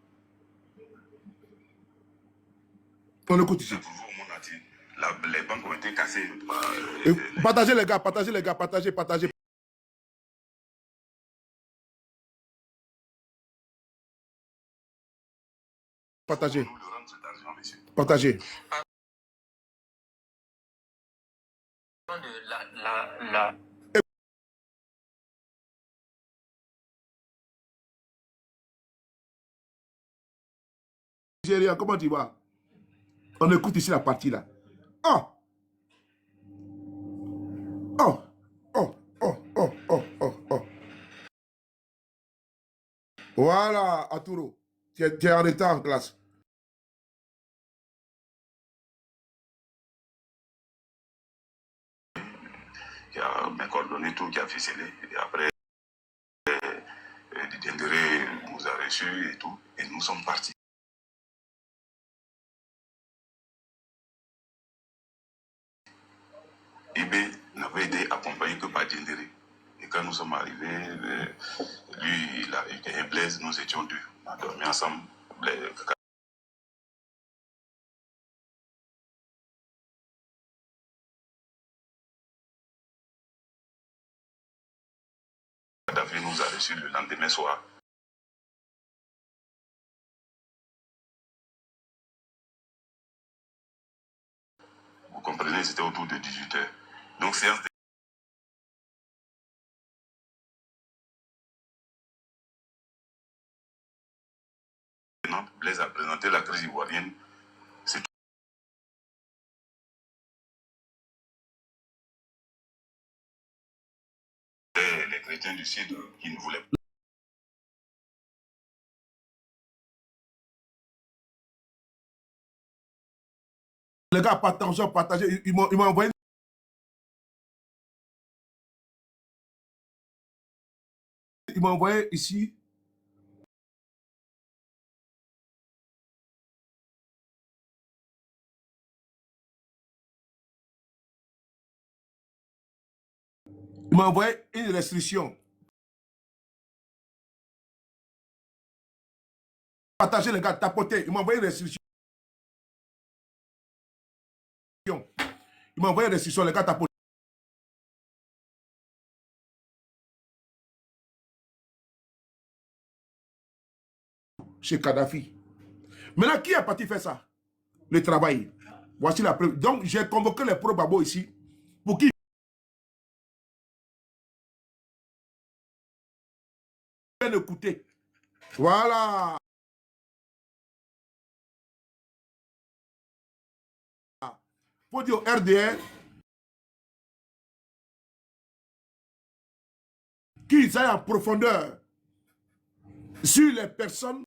On écoute ici. Pour vous, mon attitude, les banques ont été cassées. Partagez les gars, partagez les gars, partagez. Partagez. Nous le rendre cet argent, monsieur. Partagez. Nigeria, comment tu vas? On écoute ici la partie là. Oh! Oh! Oh! Oh! Oh! Oh! Oh! Oh! Voilà, Arturo. Tu es en retard en classe. Qui a mes coordonnées, tout, qui a ficelé. Et après, Dendéré nous a reçus et tout. Et nous sommes partis. Ibé n'avait été accompagné que par Dendéré. Et quand nous sommes arrivés, lui, il a eu un Blaise, nous étions deux. On a dormi ensemble. Kadhafi nous a reçus le lendemain soir. Vous comprenez, c'était autour de 18h. Donc, séance de... Blaise a présenté la crise ivoirienne. C'est les chrétiens du Sud qui ne voulaient pas. Les gars, partagez. Ils m'ont envoyé. Ils m'ont envoyé ici. Ils m'ont envoyé une restriction. Partagez les gars, tapotez. Ils m'ont envoyé une restriction. Ils m'ont envoyé une restriction, les gars, tapotez. Chez Kadhafi. Maintenant, qui est parti faire ça? Le travail. Voici la preuve. Donc, j'ai convoqué les pro-babos ici pour qu'ils viennent écouter. Voilà. Faut dire au RDR qu'ils aillent en profondeur sur les personnes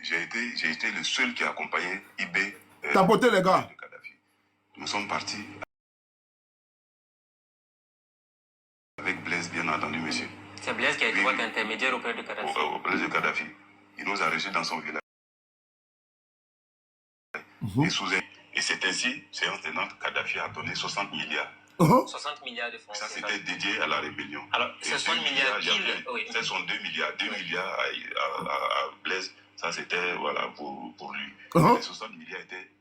J'ai été le seul qui a accompagné IB. Tapoter les gars. De Kadhafi. Nous sommes partis avec Blaise, bien entendu, monsieur. C'est Blaise qui a été votre intermédiaire auprès de Kadhafi. Au Blaise de Kadhafi. Il nous a reçus dans son village. Et c'est ainsi, séance tenante, Kadhafi a donné 60 milliards. 60 milliards de francs. Ça, c'était dédié à la rébellion. Alors, c'est 60 milliards ce sont 2 milliards. 2 milliards à Blaise, ça c'était voilà, pour lui. Les 60 milliards étaient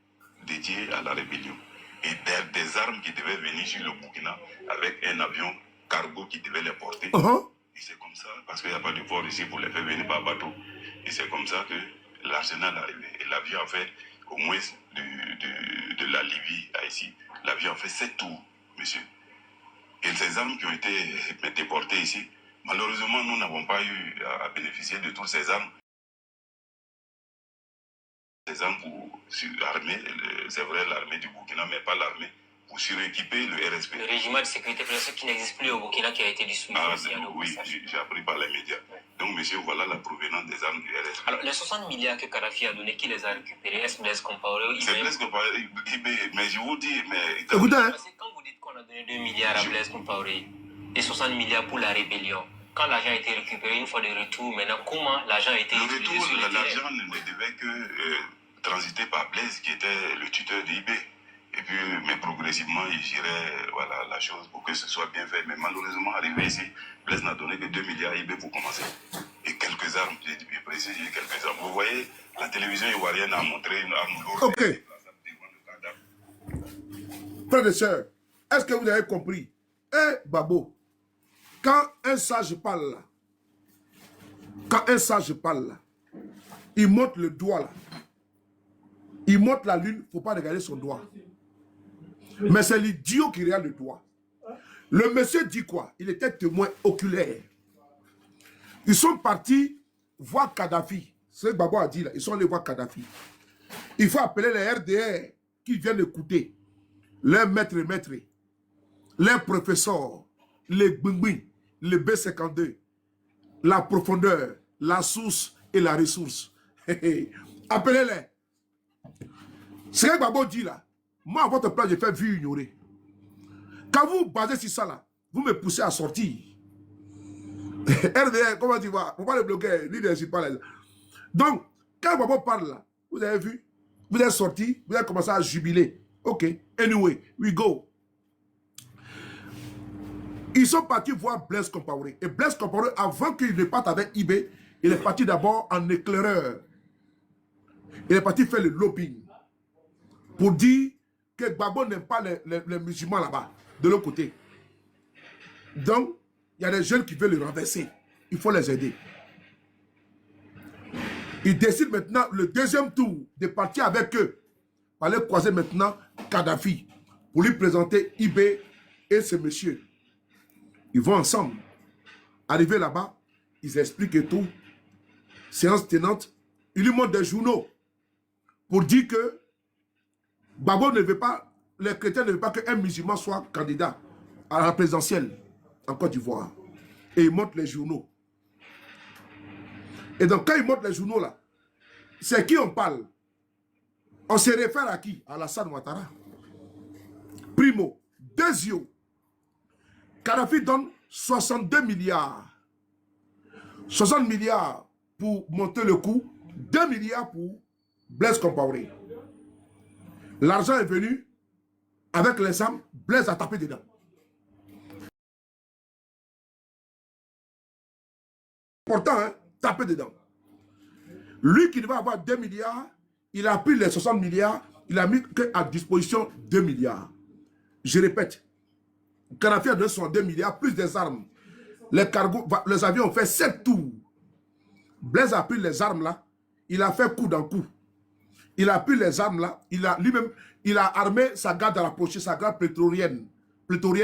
dédiés à la rébellion. Et des armes qui devaient venir sur le Burkina avec un avion cargo qui devait les porter. Et c'est comme ça, parce qu'il n'y a pas de port ici pour les faire venir par bateau. Et c'est comme ça que l'arsenal est arrivé. Et l'avion a fait, au moins de la Libye à ici, l'avion a fait 7 tours, monsieur. Et ces armes qui ont été déportées ici, malheureusement, nous n'avons pas eu à bénéficier de toutes ces armes. Ces armes pour l'armée, c'est vrai l'armée du Burkina, mais pas l'armée, pour suréquiper le RSP. Le régiment de sécurité français qui n'existe plus au Burkina, qui a été dissous. Oui, j'ai appris par les médias. Donc, monsieur, voilà la provenance des armes du RSP. Alors, les 60 milliards que Kadhafi a donné, qui les a récupérés? Est-ce Blaise Compaoré? C'est Blaise Compaoré, mais je vous dis, mais... Écoutez, hein. Quand vous dites qu'on a donné 2 milliards à Blaise Compaoré et 60 milliards pour la rébellion, quand l'argent a été récupéré, une fois de retour, maintenant, comment l'argent a été utilisé sur le terrain? L'argent ne devait que transiter par Blaise, qui était le tuteur de IB. Et puis, mais progressivement, il girait voilà, la chose pour que ce soit bien fait. Mais malheureusement, arrivé ici, Blaise n'a donné que 2 milliards à IB pour commencer. Et quelques armes, j'ai bien précisé, quelques armes. Vous voyez, la télévision ivoirienne a montré une arme lourde. Ok. Frères et sœurs, est-ce que vous avez compris? Babo, quand un sage parle là, il montre le doigt là, il montre la lune, il ne faut pas regarder son doigt. Mais c'est l'idiot qui regarde le doigt. Le monsieur dit quoi? Il était témoin oculaire. Ils sont partis voir Kadhafi. C'est ce que Babo a dit là. Ils sont allés voir Kadhafi. Il faut appeler les RDR qui viennent écouter. Les maîtres, les professeurs, les Gbingbi, les B52, la profondeur, la source et la ressource. Appelez-les. Ce que Babo dit là, moi à votre place, je fais vu ignorer. Quand vous basez sur ça là, vous me poussez à sortir. RDR, comment tu vois? Faut pas le bloquer, leadership pas là. Donc, quand Babo parle là, vous avez vu, vous êtes sorti, vous avez commencé à jubiler. Ok, anyway, we go. Ils sont partis voir Blaise Compaoré. Et Blaise Compaoré, avant qu'il ne parte avec IB, il est parti d'abord en éclaireur. Il est parti faire le lobbying pour dire que Gbagbo n'aime pas les musulmans là-bas, de l'autre côté. Donc, il y a des jeunes qui veulent le renverser. Il faut les aider. Il décide maintenant, le deuxième tour, de partir avec eux. Pour aller croiser maintenant Kadhafi, pour lui présenter IB et ce monsieur. Ils vont ensemble. Arrivés là-bas, ils expliquent tout. Séance tenante, ils lui montrent des journaux pour dire que Gbagbo ne veut pas, les chrétiens ne veulent pas qu'un musulman soit candidat à la présidentielle en Côte d'Ivoire. Et ils montrent les journaux. Et donc quand ils montrent les journaux là, c'est qui on parle? On se réfère à qui? À Alassane Ouattara. Primo. Deuxième, Kadhafi donne 62 milliards. 60 milliards pour monter le coût, 2 milliards pour Blaise Compaoré. L'argent est venu, avec les armes, Blaise a tapé dedans. Pourtant, hein, tapé dedans. Lui qui devait avoir 2 milliards, il a pris les 60 milliards, il a mis à disposition 2 milliards. Je répète, Kadhafi a donné 62 milliards, plus des armes. Les cargos, les avions ont fait 7 tours. Blaise a pris les armes là, il a fait coup dans coup. Il a pris les armes là, lui-même, il a armé sa garde rapprochée, sa garde prétorienne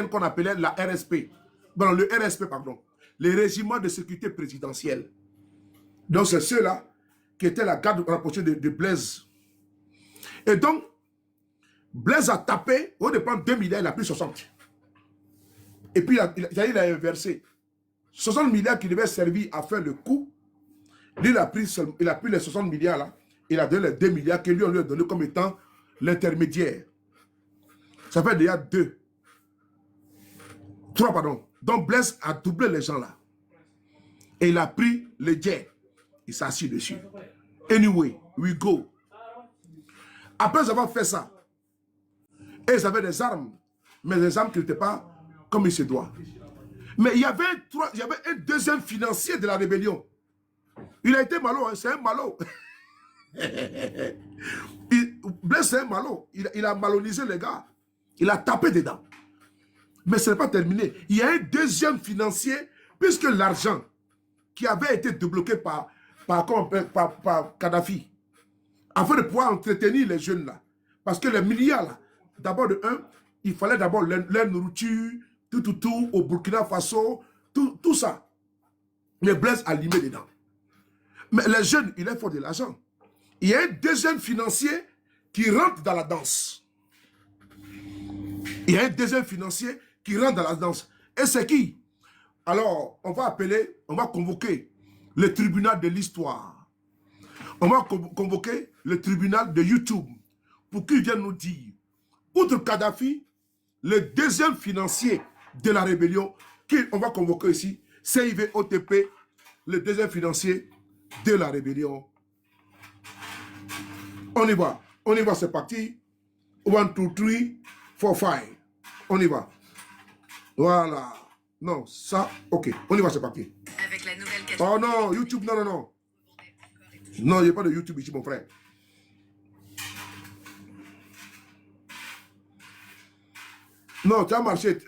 qu'on appelait la RSP. Bon, le RSP, pardon. Les régiments de sécurité présidentielle. Donc, c'est ceux-là qui étaient la garde rapprochée de Blaise. Et donc, Blaise a tapé, au lieu de prendre 2 milliards, il a pris 60. Et puis, il a inversé. 60 milliards qui devaient servir à faire le coup. Lui, il a pris les 60 milliards là. Il a donné les 2 milliards que lui, on lui a donné comme étant l'intermédiaire. Ça fait déjà 3, pardon. Donc, Blaise a doublé les gens là. Et il a pris le jet. Il s'est assis dessus. Anyway, we go. Après avoir fait ça, et ils avaient des armes, mais des armes qui n'étaient pas comme il se doit. Mais il y avait un deuxième financier de la rébellion. Il a été malo, hein, c'est un malo. Blaise, c'est un malo. Il a malonisé les gars. Il a tapé dedans. Mais ce n'est pas terminé. Il y a un deuxième financier, puisque l'argent qui avait été débloqué par Kadhafi, afin de pouvoir entretenir les jeunes là. Parce que les milliards là, d'abord il fallait d'abord leur nourriture, tout, au Burkina Faso, tout ça. Mais Blaise a limé dedans. Mais les jeunes, il leur faut de l'argent. Il y a un deuxième financier qui rentre dans la danse. Il y a un deuxième financier qui rentre dans la danse. Et c'est qui? Alors, on va convoquer le tribunal de l'histoire. On va convoquer le tribunal de YouTube pour qu'ils viennent nous dire, outre Kadhafi, le deuxième financier de la rébellion, qu'on va convoquer ici, CIVOTP, le deuxième financier de la rébellion. On y va, c'est parti. 1, 2, 3, 4, 5. On y va. Voilà. Non, ça, ok. On y va, c'est parti. Avec la nouvelle Oh non, YouTube, non. Non, il n'y a pas de YouTube ici, mon frère. Non, tu as marché.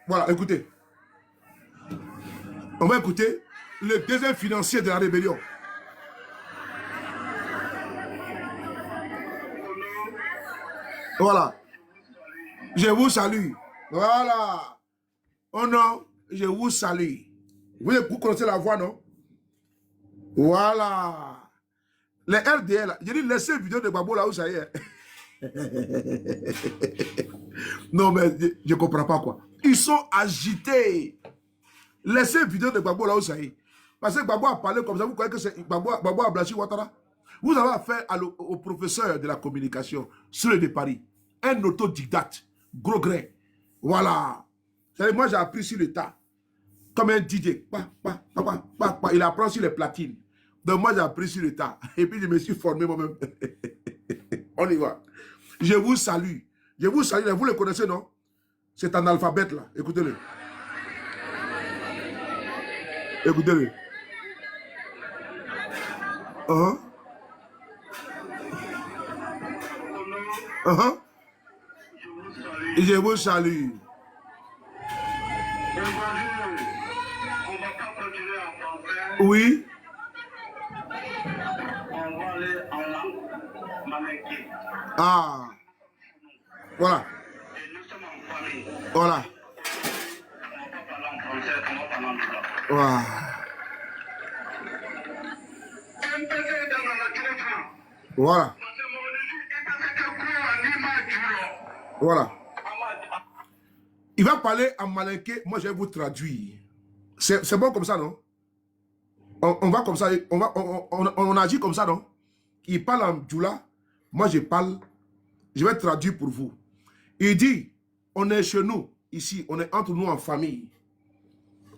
Voilà, écoutez. On va écouter le deuxième financier de la rébellion. Voilà. Je vous salue. Voilà. Oh non, je vous salue. Vous connaissez la voix, non? Voilà. Les RDL, j'ai dit laissez la vidéo de Gbagbo là où ça y est. Non, mais je ne comprends pas quoi. Ils sont agités. Laissez la vidéo de Gbagbo là où ça y est. Parce que Gbagbo a parlé comme ça, vous croyez que c'est Gbagbo a blanchi Ouattara? Vous avez affaire au professeur de la communication, celui de Paris. Un autodidacte, gros grain. Voilà. Moi, j'ai appris sur le tas. Comme un DJ. Il apprend sur les platines. Donc, moi, j'ai appris sur le tas. Et puis, je me suis formé moi-même. On y va. Je vous salue. Je vous salue. Vous le connaissez, non? C'est un alphabet, là. Écoutez-le. Écoutez-le. Je vous salue. Oui. On va aller en langue malinquée. Ah. Voilà. Et nous sommes en famille. Voilà. On va parler en français, on va parler en droit. Voilà. MPC est dans la nature. Voilà. Parce que mon Dieu, il peut faire quoi, Voilà. Il va parler en malinqué, moi je vais vous traduire. C'est bon comme ça, non? On va comme ça, on agit comme ça, non? Il parle en djoula, moi je parle, je vais traduire pour vous. Il dit, on est chez nous, ici, on est entre nous en famille.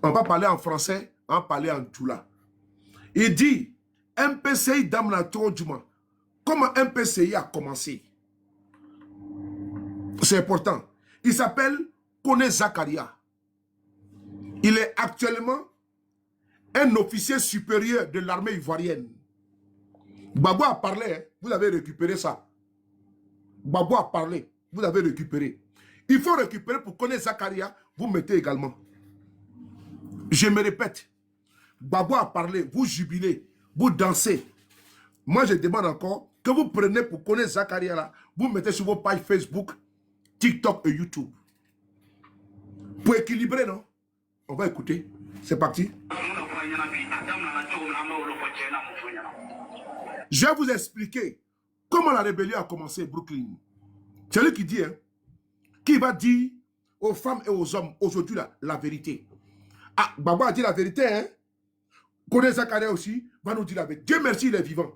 On va parler en français, on va parler en djoula. Il dit, MPCI Damna Trodjuma. Comment MPCI a commencé? C'est important. Il s'appelle Kone Zakaria. Il est actuellement un officier supérieur de l'armée ivoirienne. Gbagbo a parlé, vous avez récupéré ça. Gbagbo a parlé, vous avez récupéré. Il faut récupérer pour connaître Zakaria, vous mettez également. Je me répète, Gbagbo a parlé, vous jubilez, vous dansez. Moi, je demande encore que vous prenez pour connaître Zakaria là, vous mettez sur vos pages Facebook, TikTok et YouTube. Pour équilibrer, non? On va écouter. C'est parti. Je vais vous expliquer comment la rébellion a commencé, Brooklyn. C'est lui qui dit, hein, qui va dire aux femmes et aux hommes aujourd'hui la vérité. Ah, Gbagbo a dit la vérité, hein. Connaît Zakaria aussi, va nous dire la vérité. Dieu merci, il est vivant.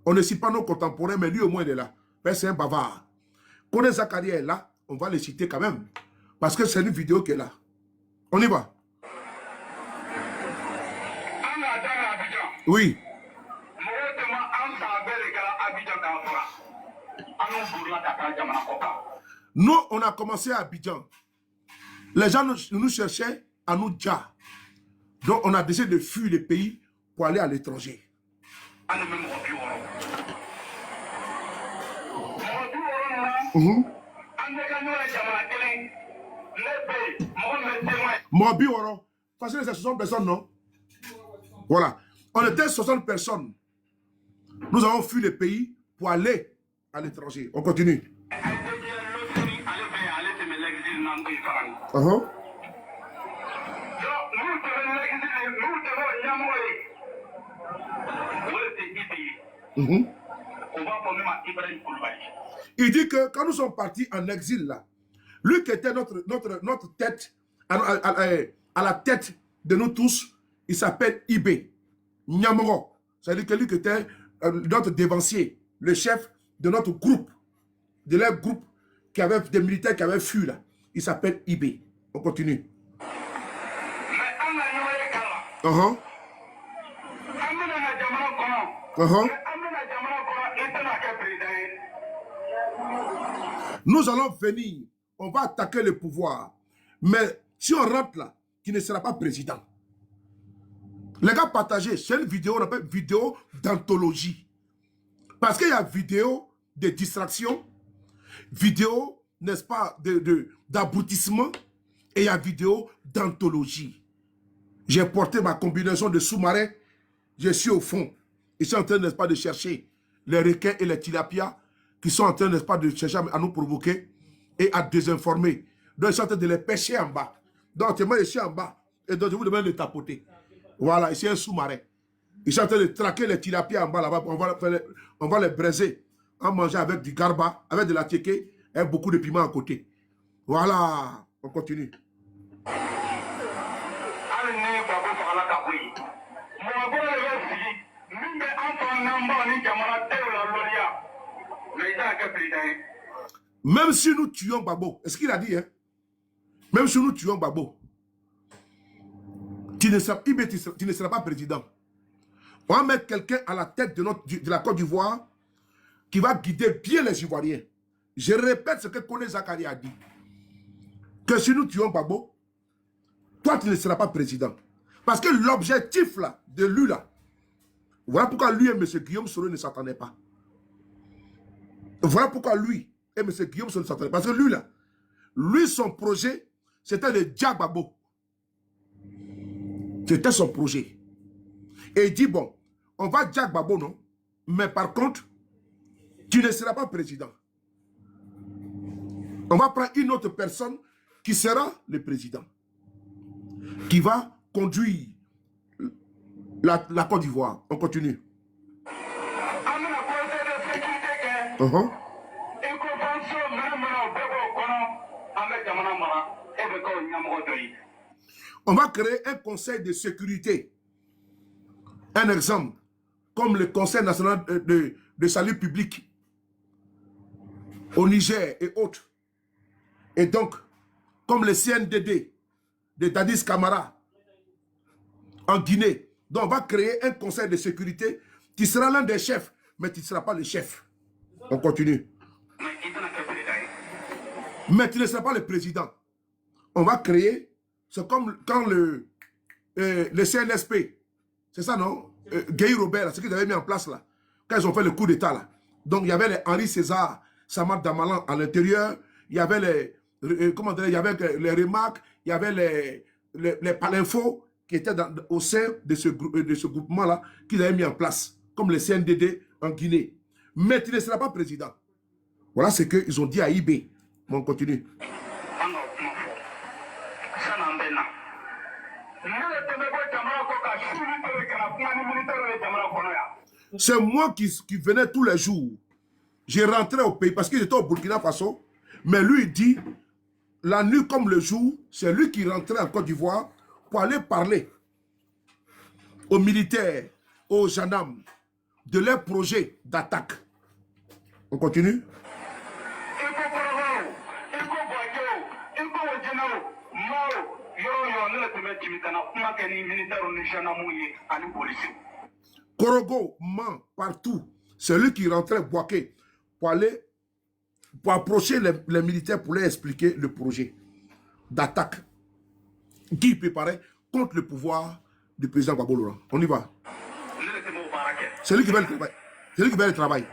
On ne cite pas nos contemporains, mais lui au moins il est là. C'est un bavard. Connaît Zakaria est là, on va le citer quand même. Parce que c'est une vidéo qui est là. On y va. Oui. Nous, on a commencé à Abidjan. Les gens nous cherchaient à nous dire. Donc, on a décidé de fuir le pays pour aller à l'étranger. Mobi Woro. Parce que c'est 60 personnes, non? Voilà. On était 60 personnes. Nous avons fui le pays pour aller à l'étranger. On continue. Il dit que quand nous sommes partis en exil là, lui qui était notre tête, à la tête de nous tous, il s'appelle Ibé Nyamoro. C'est-à-dire que lui qui était notre dévancier, le chef de notre groupe, de leur groupe qui avait des militaires qui avaient fui là. Il s'appelle Ibé. On continue. Nous allons venir, on va attaquer le pouvoir. Mais si on rentre là, qui ne sera pas président. Les gars, partagez, c'est une vidéo, on appelle vidéo d'anthologie. Parce qu'il y a vidéo de distraction, vidéo, n'est-ce pas, d'aboutissement, et il y a vidéo d'anthologie. J'ai porté ma combinaison de sous-marin, je suis au fond. Ils sont en train, n'est-ce pas, de chercher les requins et les tilapias qui sont en train, n'est-ce pas, de chercher à nous provoquer et à désinformer. Donc, ils sont en train de les pêcher en bas. Donc, moi, je suis en bas. Et donc, je vous demande de tapoter. Voilà, ici, un sous-marin. Ils sont en train de traquer les tilapias en bas, là-bas. On va les braiser en mangeant avec du garba, avec de la tchéké et beaucoup de piment à côté. Voilà, on continue. Même si nous tuons Gbagbo, est-ce qu'il a dit, hein? Même si nous tuons Gbagbo, tu ne seras pas président. On va mettre quelqu'un à la tête de la Côte d'Ivoire qui va guider bien les Ivoiriens. Je répète ce que Kone Zakaria a dit. Que si nous tuons Gbagbo, toi tu ne seras pas président. Parce que l'objectif là, de lui là, voilà pourquoi lui et M. Guillaume Soro ne s'entendaient pas. Voilà pourquoi lui et M. Guillaume Soro ne s'entendaient pas. Parce que lui là, lui son projet, c'était de dire Gbagbo. C'était son projet. Et il dit, bon, on va dire Gbagbo, non? Mais par contre, tu ne seras pas président. On va prendre une autre personne qui sera le président. Qui va conduire la Côte d'Ivoire. On continue. On va créer un conseil de sécurité. Un exemple, comme le Conseil national de salut public au Niger et autres. Et donc, comme le CNDD de Dadis Camara en Guinée. Donc, on va créer un conseil de sécurité qui sera l'un des chefs, mais qui ne sera pas le chef. On continue. Mais tu ne seras pas le président. On va créer, c'est comme quand le CNSP, c'est ça non? Guy Robert, ce qu'ils avaient mis en place là, quand ils ont fait le coup d'État là. Donc il y avait les Henri César, Samad Damalan à l'intérieur, il il y avait comment dire, il y avait les remarques, il y avait les palinfos qui étaient au sein de ce groupement-là qu'ils avaient mis en place, comme le CNDD en Guinée. Mais tu ne seras pas président. Voilà ce qu'ils ont dit à IB. On continue. C'est moi qui venais tous les jours. J'ai rentré au pays parce qu'il était au Burkina Faso. Mais lui, il dit, la nuit comme le jour, c'est lui qui rentrait en Côte d'Ivoire pour aller parler aux militaires, aux gendarmes, de leurs projets d'attaque. On continue. Korogo ment partout. C'est lui qui rentrait Boaké pour approcher les militaires pour leur expliquer le projet d'attaque qui préparait contre le pouvoir du président Gbagbo Laurent. On y va. C'est lui qui veut le travail. C'est lui qui veut le travail.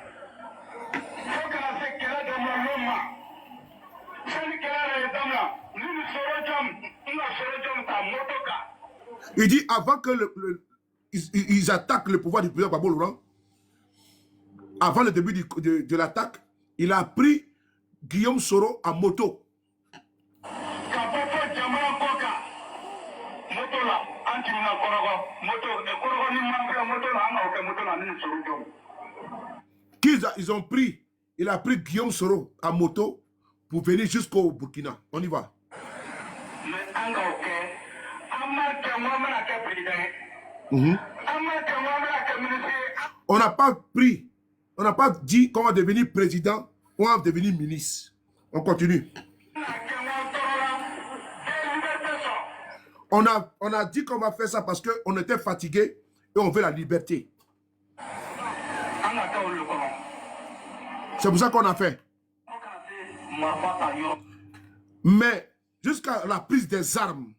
Il dit avant que ils attaquent le pouvoir du président Gbagbo Laurent, avant le début de l'attaque, il a pris Guillaume Soro à moto. Ils ont pris, il a pris Guillaume Soro à moto pour venir jusqu'au Burkina. On y va. On n'a pas pris, on n'a pas dit qu'on va devenir président ou on va devenir ministre. On continue. On a dit qu'on va faire ça parce qu'on était fatigué et on veut la liberté. C'est pour ça qu'on a fait. Mais jusqu'à la prise des armes,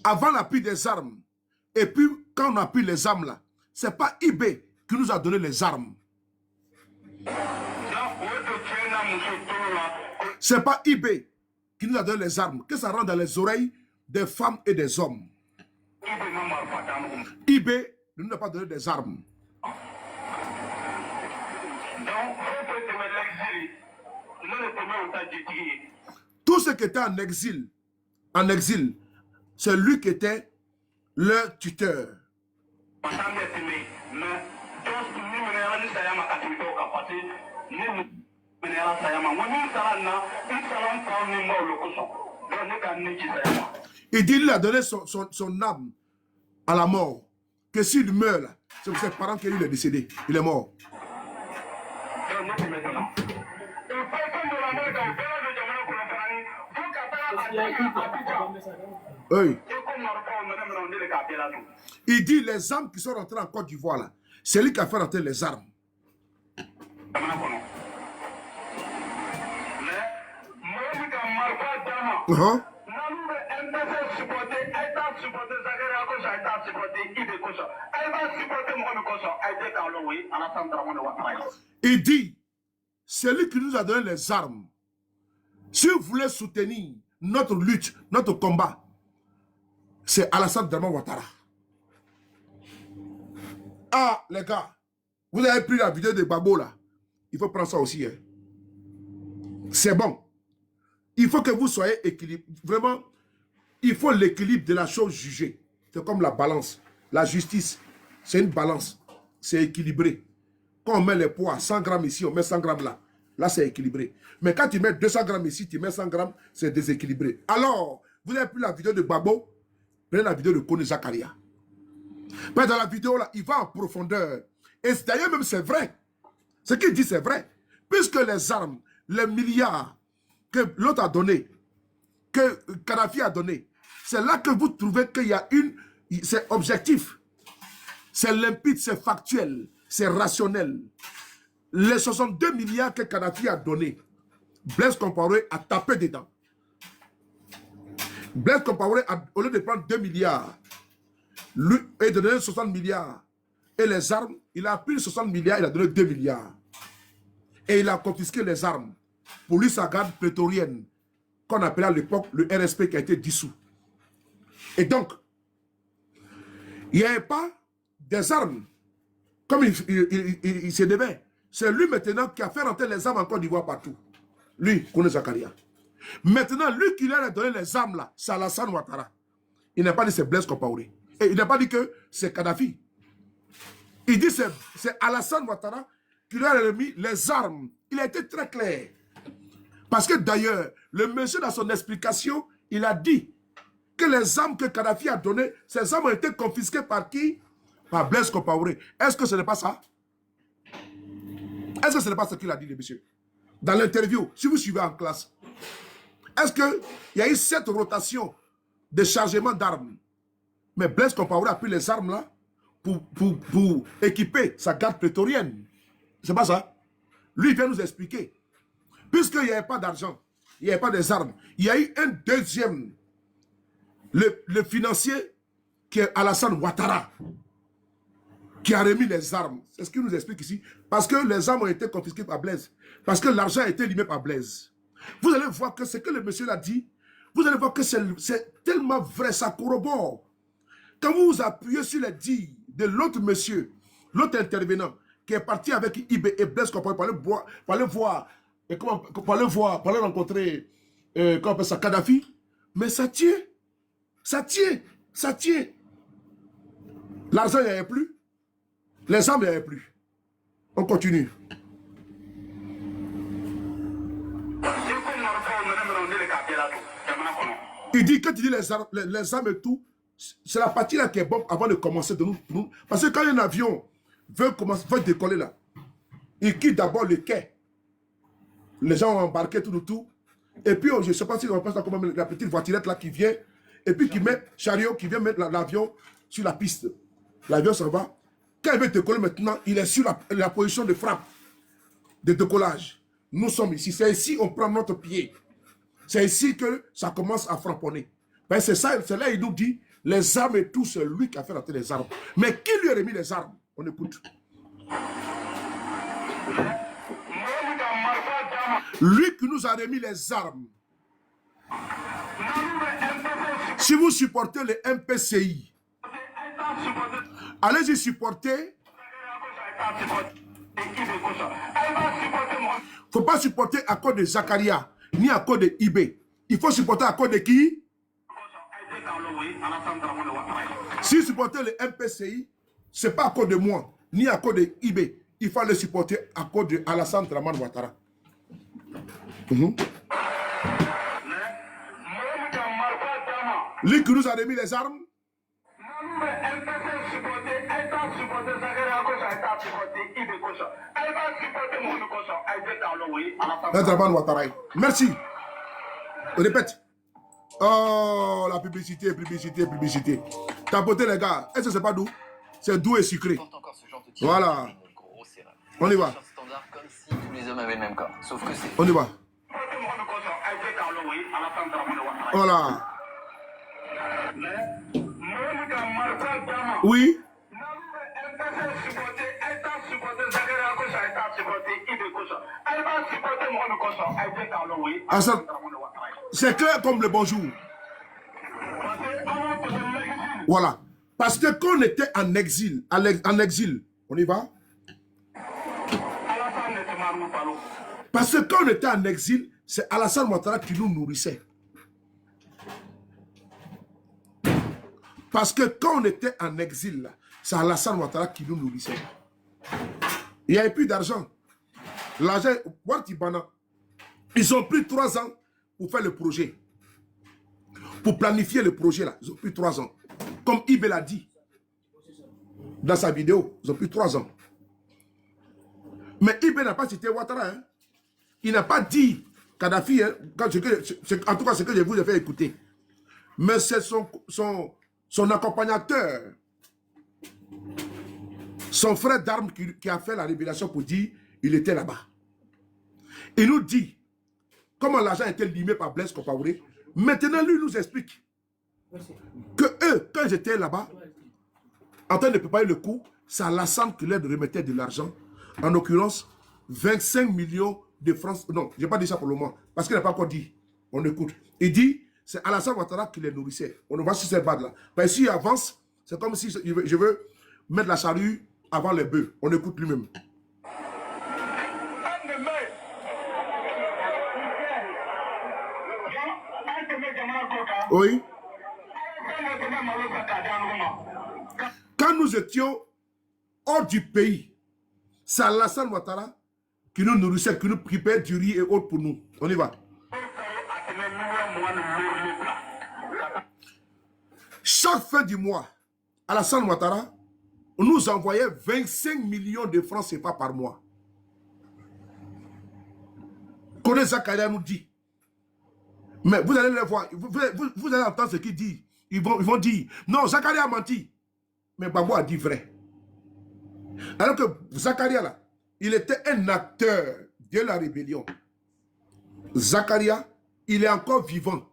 avant la prise des armes, et puis quand on a pris les armes là, c'est pas IB qui nous a donné les armes. C'est pas IB qui nous a donné les armes, que ça rentre dans les oreilles des femmes et des hommes. IB ne nous a pas donné des armes. Tout ce qui était en exil, c'est lui qui était leur tuteur. Il dit qu'il a donné son âme à la mort. Que s'il meurt, c'est pour ses parents qu'il est décédé. Il est mort. Oui. Il dit les armes qui sont rentrées en Côte d'Ivoire là, c'est lui qui a fait rentrer les armes. Il dit, c'est lui qui nous a donné les armes. Si vous voulez soutenir notre lutte, notre combat, c'est Alassane Dramane Ouattara. Ah, les gars, vous avez pris la vidéo de Gbagbo là. Il faut prendre ça aussi. Hein. C'est bon. Il faut que vous soyez équilibré. Vraiment, il faut l'équilibre de la chose jugée. C'est comme la balance. La justice, c'est une balance. C'est équilibré. Quand on met les poids, 100 grammes ici, on met 100 grammes là. Là, c'est équilibré. Mais quand tu mets 200 grammes ici, tu mets 100 grammes, c'est déséquilibré. Alors, vous avez pris la vidéo de Gbagbo, prenez la vidéo de Kone Zakaria. Mais dans la vidéo, là, il va en profondeur. Et d'ailleurs, même c'est vrai. Ce qu'il dit, c'est vrai. Puisque les armes, les milliards que l'autre a donné, que Kadhafi a donné, c'est là que vous trouvez qu'il y a c'est objectif. C'est limpide, c'est factuel, c'est rationnel. Les 62 milliards que Kadhafi a donné, Blaise Compaoré a tapé dedans. Blaise Compaoré, au lieu de prendre 2 milliards, Lui, il a donné 60 milliards. Et les armes, il a pris 60 milliards, il a donné 2 milliards. Et il a confisqué les armes. Pour lui, sa garde prétorienne, qu'on appelait à l'époque le RSP qui a été dissous. Et donc, il n'y avait pas des armes comme il se devait. C'est lui maintenant qui a fait rentrer les armes en Côte d'Ivoire partout. Lui, Kone Zakaria. Maintenant, lui qui leur a donné les armes là, c'est Alassane Ouattara. Il n'a pas dit c'est Blaise Compaoré. Et il n'a pas dit que c'est Kadhafi. Il dit c'est Alassane Ouattara qui leur a remis les armes. Il a été très clair. Parce que d'ailleurs, le monsieur dans son explication, il a dit que les armes que Kadhafi a données, ces armes ont été confisquées par qui? Par Blaise Compaoré. Est-ce que ce n'est pas ça? Est-ce que ce n'est pas ce qu'il a dit, le monsieur? Dans l'interview, si vous suivez en classe, est-ce qu'il y a eu cette rotation de chargement d'armes? Mais Blaise Compaoré a pris les armes là pour équiper sa garde prétorienne. C'est pas ça? Lui, il vient nous expliquer. Puisqu'il n'y avait pas d'argent, il n'y avait pas des armes, il y a eu un deuxième, le financier, qui est Alassane Ouattara, qui a remis les armes. C'est ce qu'il nous explique ici. Parce que les armes ont été confisquées par Blaise. Parce que l'argent a été limé par Blaise. Vous allez voir que ce que le monsieur l'a dit, vous allez voir que c'est tellement vrai, ça corrobore. Quand vous vous appuyez sur les dires de l'autre monsieur, l'autre intervenant, qui est parti avec IB et Blaise Compaoré pour aller rencontrer, comment on appelle ça, Kadhafi, mais ça tient. Ça tient. Ça tient. L'argent, il n'y avait plus. Les armes, il n'y avait plus. On continue. Il dit, quand il dit les armes et tout, c'est la partie là qui est bonne avant de commencer de nous. Parce que quand un avion veut décoller là, il quitte d'abord le quai. Les gens ont embarqué tout. Et puis, je ne sais pas si on passe là, comme la petite voiturette là qui vient, et puis qui met chariot, qui vient mettre l'avion sur la piste. L'avion s'en va. Quand il veut décoller maintenant, il est sur la position de frappe, de décollage. Nous sommes ici. C'est ici qu'on prend notre pied. C'est ici que ça commence à frapponner. Ben c'est ça, c'est là il nous dit, les armes et tout, c'est lui qui a fait rentrer les armes. Mais qui lui a remis les armes? On écoute. Lui qui nous a remis les armes. Si vous supportez le MPCI, allez-y supporter. Il ne faut pas supporter à cause de Zakaria, ni à cause de IB. Il faut supporter à cause de qui? Si vous supportez le MPCI, ce n'est pas à cause de moi, ni à cause de IB. Il faut le supporter à cause de Alassane Dramane Ouattara. Lui qui nous a remis les armes. Merci. Répète. Oh, la publicité. Tapotez les gars. Est-ce que c'est pas doux? C'est doux et sucré. Voilà. On y va. Comme si tous les hommes avaient le même corps. Sauf que c'est... On y va. Voilà. Oui. C'est clair comme le bonjour. Voilà. Parce que quand on était en exil, on y va? Parce que quand on était en exil, c'est Alassane Ouattara qui nous nourrissait. Parce que quand on était en exil, c'est Alassane Ouattara qui nous nourrissait. Il n'y avait plus d'argent. L'argent, Ouattibana, ils ont pris 3 ans pour faire le projet. Pour planifier le projet là, ils ont pris 3 ans. Comme Ibé l'a dit dans sa vidéo, ils ont pris 3 ans. Mais Ibé n'a pas cité Ouattara. Hein. Il n'a pas dit Kadhafi. Hein, en tout cas, c'est que je vous ai fait écouter. Mais c'est son accompagnateur, son frère d'armes qui a fait la révélation pour dire il était là-bas. Il nous dit comment l'argent a été limé par Blaise Compaoré. Maintenant, lui nous explique que eux, quand ils étaient là-bas, en train de préparer le coup, c'est Alassane qui leur remettait de l'argent. En l'occurrence, 25 millions de francs. Non, je n'ai pas dit ça pour le moment, parce qu'il n'a pas encore dit. On écoute. Il dit, c'est Alassane Ouattara qui les nourrissait. On va sur cette base-là. Mais s'il avance, c'est comme si je veux mettre la charrue avant les bœufs. On écoute lui-même. Oui. Quand nous étions hors du pays, c'est Alassane Ouattara qui nous nourrissait, qui nous préparait du riz et autres pour nous. On y va. Chaque fin du mois, Alassane Ouattara nous envoyait 25 millions de francs CFA par mois. Kone Zakaria nous dit. Mais vous allez les voir, vous allez entendre ce qu'il dit. Ils vont dire, non, Zakaria a menti. Mais Gbagbo a dit vrai. Alors que Zakaria, là, il était un acteur de la rébellion. Zakaria, il est encore vivant.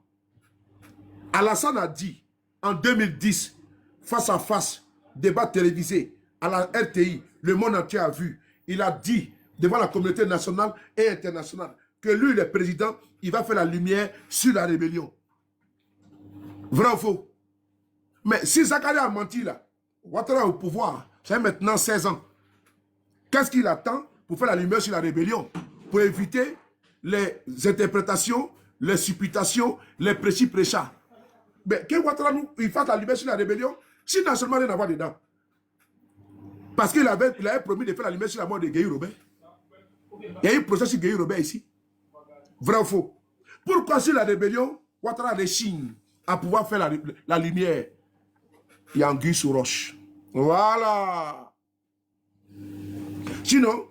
Alassane a dit, en 2010, face à face, débat télévisé, à la RTI, le monde entier a vu, il a dit, devant la communauté nationale et internationale, que lui, le président, il va faire la lumière sur la rébellion. Vrai ou faux? Mais si Zakaria a menti là, Ouattara au pouvoir, c'est maintenant 16 ans. Qu'est-ce qu'il attend pour faire la lumière sur la rébellion? Pour éviter les interprétations, les supputations, les précis-préchats. Mais que Ouattara nous, il fasse la lumière sur la rébellion, s'il n'a seulement rien à voir dedans. Parce qu'il avait promis de faire la lumière sur la mort de Gueye Robert. Il y a eu un procès sur Gueye Robert ici. Vrai ou faux? Pourquoi sur la rébellion, Ouattara rechigne à pouvoir faire la lumière? Il y a anguille sous roche. Voilà. Sinon,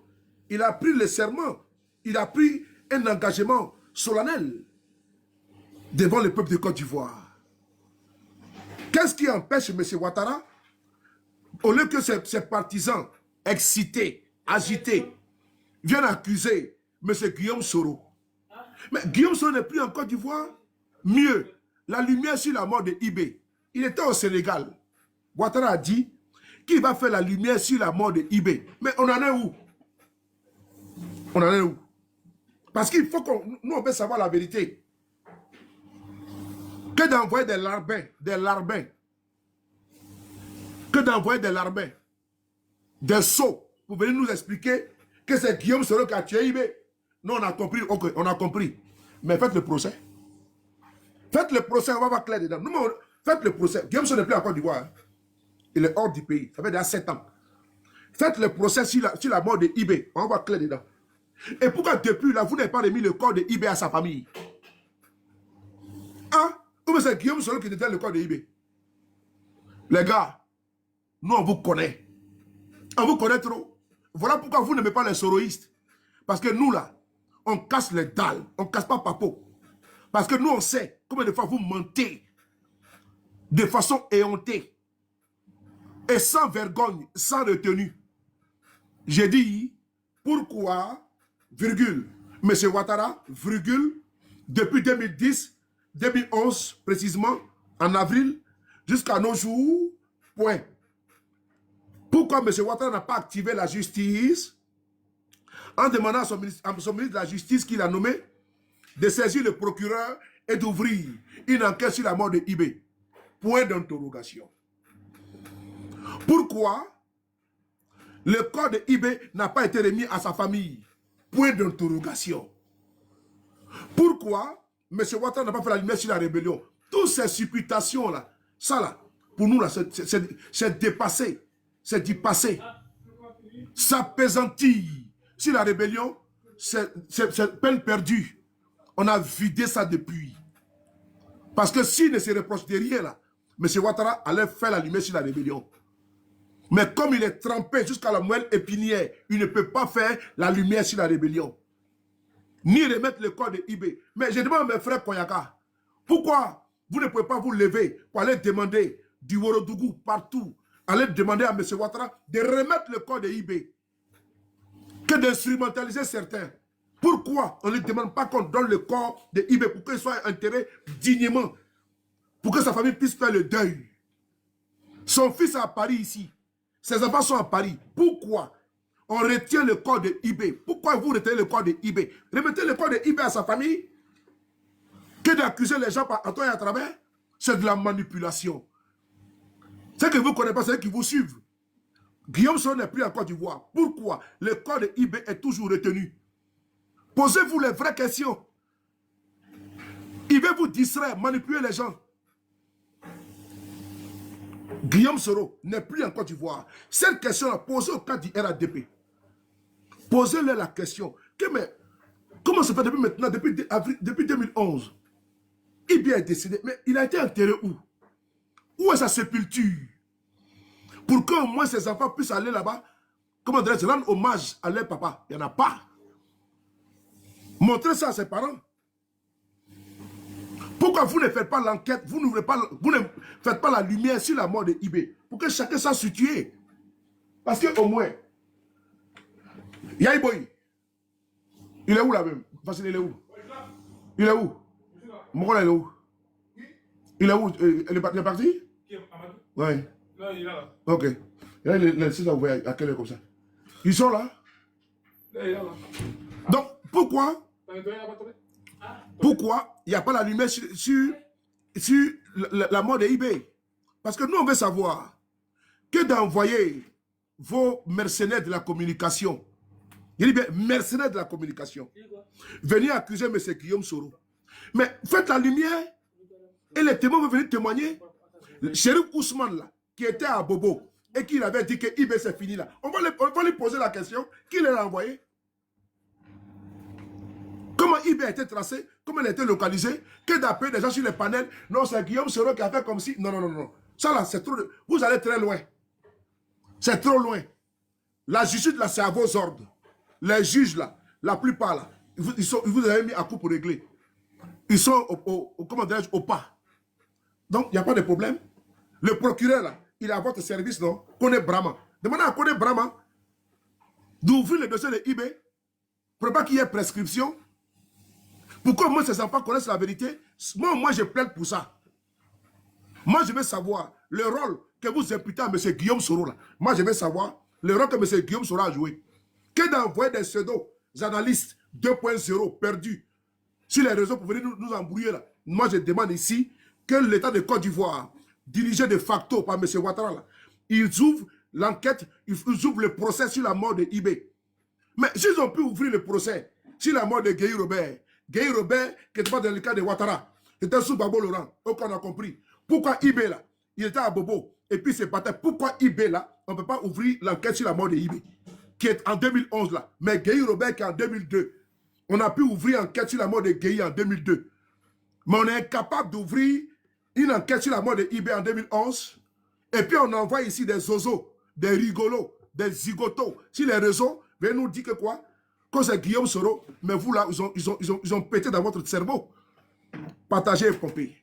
il a pris le serment, il a pris un engagement solennel devant le peuple de Côte d'Ivoire. Qu'est-ce qui empêche M. Ouattara, au lieu que ses partisans excités, agités, viennent accuser M. Guillaume Soro? Mais Guillaume Soro n'est plus en Côte d'Ivoire. Mieux, la lumière sur la mort de Ibé. Il était au Sénégal. Ouattara a dit qu'il va faire la lumière sur la mort de Ibé. Mais on en est où? On en est où? Parce qu'il faut qu'on on peut savoir la vérité. Que d'envoyer des larbins, que d'envoyer des larbins, des sots, pour venir nous expliquer que c'est Guillaume Soro qui a tué Ibé. Non, on a compris, ok, on a compris. Mais faites le procès. Faites le procès, on va voir clair dedans. Non, faites le procès. Guillaume Soro n'est plus en Côte d'Ivoire. Hein. Il est hors du pays. Ça fait déjà 7 ans. Faites le procès sur la mort de Ibé. On va voir clair dedans. Et pourquoi depuis là, vous n'avez pas remis le corps de Ibé à sa famille? Hein? Ou c'est Guillaume Soro qui détient le corps de Ibé? Les gars, nous on vous connaît. On vous connaît trop. Voilà pourquoi vous n'aimez pas les soroïstes. Parce que nous là, on casse les dalles. On ne casse pas papo. Parce que nous on sait combien de fois vous mentez de façon éhontée et sans vergogne, sans retenue. J'ai dit, pourquoi, virgule, M. Ouattara, virgule, depuis 2010, 2011 précisément, en avril, jusqu'à nos jours, point. Pourquoi M. Ouattara n'a pas activé la justice en demandant à son ministre de la Justice qu'il a nommé de saisir le procureur et d'ouvrir une enquête sur la mort de Ibé? Point d'interrogation. Pourquoi le corps de Ibé n'a pas été remis à sa famille? Point d'interrogation. Pourquoi M. Ouattara n'a pas fait la lumière sur la rébellion? Toutes ces supputations-là, ça là, pour nous, là, c'est dépassé. C'est du passé. Ça pesantit sur la rébellion, c'est peine perdue. On a vidé ça depuis. Parce que s'il ne se reproche de rien là, M. Ouattara allait faire la lumière sur la rébellion. Mais comme il est trempé jusqu'à la moelle épinière, il ne peut pas faire la lumière sur la rébellion. Ni remettre le corps de Ibé. Mais je demande à mes frères Koyaka, pourquoi vous ne pouvez pas vous lever pour aller demander du Worodougou partout, aller demander à M. Ouattara de remettre le corps de Ibé, que d'instrumentaliser certains? Pourquoi on ne lui demande pas qu'on donne le corps de Ibé pour qu'il soit enterré dignement, pour que sa famille puisse faire le deuil? Son fils est à Paris ici. Ses enfants sont à Paris. Pourquoi on retient le corps de eBay? Pourquoi vous retenez le corps de eBay? Remettez le corps de eBay à sa famille que d'accuser les gens à toi et à travers. C'est de la manipulation. Ceux que vous ne connaissez pas, c'est ceux qui vous suivent. Guillaume Soro n'est plus en Côte d'Ivoire. Pourquoi le corps de eBay est toujours retenu? Posez-vous les vraies questions. Il veut vous distraire, manipuler les gens. Guillaume Soro n'est plus en Côte d'Ivoire. Cette question-là, posée au cas du RADP. Posez-leur la question. Mais, comment ça fait depuis maintenant, depuis 2011? Il est décédé, mais il a été enterré où? Où est sa sépulture? Pour qu'au moins ses enfants puissent aller là-bas, comment dirais-je, rendre hommage à leur papa. Il n'y en a pas. Montrez ça à ses parents. Pourquoi vous ne faites pas l'enquête, vous ne faites pas la lumière sur la mort de eBay? Pour que chacun soit situé. Parce qu'au moins, Yaïboy, il est où là-même? Parce qu'il est où? Il est où? Mon il est où? Il est où? Il est parti? Oui. Non, il est là. Ok. Et là, les six envoyés à quelle heure comme ça? Ils sont là? Là, il est là. Donc, pourquoi il n'y a pas la lumière sur la mort de eBay? Parce que nous, on veut savoir que d'envoyer vos mercenaires de la communication, il dit bien mercenaires de la communication, venir accuser M. Guillaume Soro. Mais faites la lumière et les témoins vont venir témoigner. Chérif Ousmane, là, qui était à Bobo et qui avait dit que eBay c'est fini là, on va lui poser la question, qui l'a envoyé? Comment eBay a été tracé, comment il a été localisé, que d'appeler des gens sur les panels, non, c'est Guillaume Soro qui a fait comme si, non. Ça là, c'est trop, vous allez très loin. C'est trop loin. La justice là, c'est à vos ordres. Les juges là, la plupart là, ils vous avez mis à coup pour régler. Ils sont comment dirais-je, au pas. Donc, il n'y a pas de problème. Le procureur là, il est à votre service, non? Connaît Brahma. Demandez à Connaît Brahma d'ouvrir le dossier de eBay pour pas qu'il y ait prescription. Pourquoi moi, ces enfants connaissent la vérité? Moi, je plaide pour ça. Moi, je veux savoir le rôle que vous imputez à M. Guillaume Soro. Là. Moi, je veux savoir le rôle que M. Guillaume Soro a joué. Que d'envoyer des pseudo-analystes 2.0 perdus sur les réseaux pour venir nous embrouiller. Là. Moi, je demande ici que l'État de Côte d'Ivoire, dirigé de facto par M. Ouattara, là, ils ouvrent l'enquête, ils ouvrent le procès sur la mort de eBay. Mais s'ils ont pu ouvrir le procès sur la mort de Guy Robert, qui n'était pas dans le cas de Ouattara, c'était sous Babo Laurent, donc on a compris. Pourquoi eBay là, il était à Bobo, et puis c'est pas pourquoi eBay là, on ne peut pas ouvrir l'enquête sur la mort de eBay, qui est en 2011 là, mais Guy Robert qui est en 2002. On a pu ouvrir l'enquête sur la mort de Guy en 2002. Mais on est incapable d'ouvrir une enquête sur la mort de eBay en 2011, et puis on envoie ici des zozos, des rigolos, des zigotos sur les réseaux, venez nous dire que quoi? Quand c'est Guillaume Soro, mais vous là, ils ont pété dans votre cerveau. Partagez et pompez.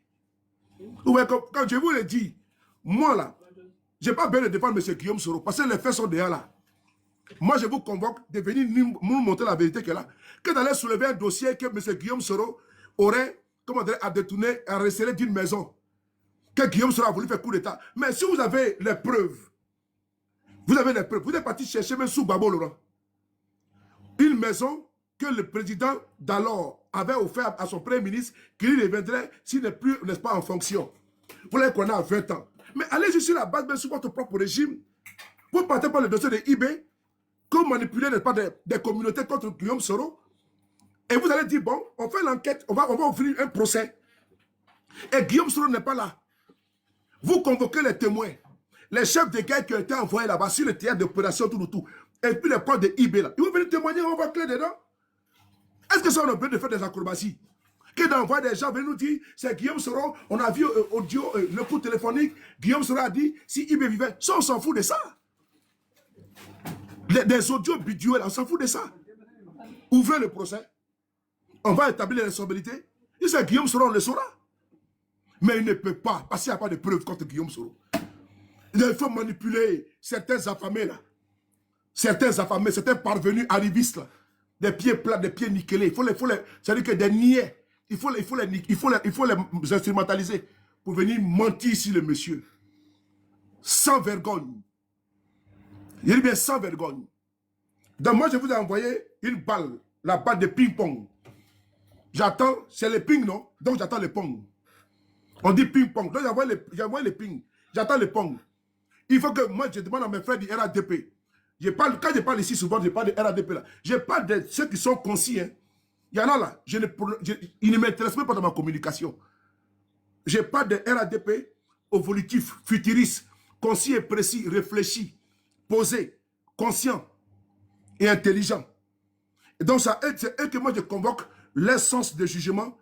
Ouais, quand je vous le dis, moi là, je n'ai pas besoin de défendre M. Guillaume Soro, parce que les faits sont déjà là. Moi, je vous convoque de venir nous montrer la vérité qu'elle est là. Que d'aller soulever un dossier que M. Guillaume Soro aurait, comment dire, à détourner, à receler d'une maison. Que Guillaume Soro a voulu faire coup d'État. Mais si vous avez les preuves, vous êtes parti chercher même sous Babo Laurent. Une maison que le président d'alors avait offert à son premier ministre, qui lui reviendrait s'il n'est plus, n'est-ce pas, en fonction. Vous l'avez connu à 20 ans. Mais allez sur la base, même sur votre propre régime, vous partez par le dossier de eBay, que vous manipulez, n'est-ce pas, des communautés contre Guillaume Soro, et vous allez dire, bon, on fait l'enquête, on va offrir un procès. Et Guillaume Soro n'est pas là. Vous convoquez les témoins, les chefs de guerre qui ont été envoyés là-bas sur le théâtre d'opération, tout. Et puis les corps de eBay là. Ils vont venir témoigner, on va clé dedans. Est-ce que ça on a besoin de faire des acrobaties? Que d'envoyer des gens venir nous dire, c'est Guillaume Soro, on a vu audio, le coup téléphonique, Guillaume Soro a dit, si eBay vivait, ça on s'en fout de ça. Des audios bidoués là, on s'en fout de ça. Ouvrez le procès. On va établir les responsabilités. Si c'est Guillaume Soro, on le saura. Mais il ne peut pas, parce qu'il n'y a pas de preuves contre Guillaume Soro. Il faut manipuler certains affamés là. Certains affamés, certains parvenus arrivistes là. Des pieds plats, des pieds nickelés. C'est-à-dire que des niais. Il faut les instrumentaliser pour venir mentir sur le monsieur. Sans vergogne. Il dit bien sans vergogne. Donc moi, je vous ai envoyé une balle, la balle de ping-pong. J'attends, c'est le ping, non? Donc j'attends le pong. On dit ping-pong. Donc j'envoie le ping. J'attends le pong. Il faut que moi, je demande à mes frères du RADP. Quand je parle ici souvent, je parle de RADP là. Je parle de ceux qui sont conscients. Hein. Il y en a là. Ils ne m'intéressent même pas dans ma communication. Je parle de RADP au volitif, futuriste, concis et précis, réfléchi, posé, conscient et intelligent. Et donc, c'est eux que moi je convoque l'essence de jugement.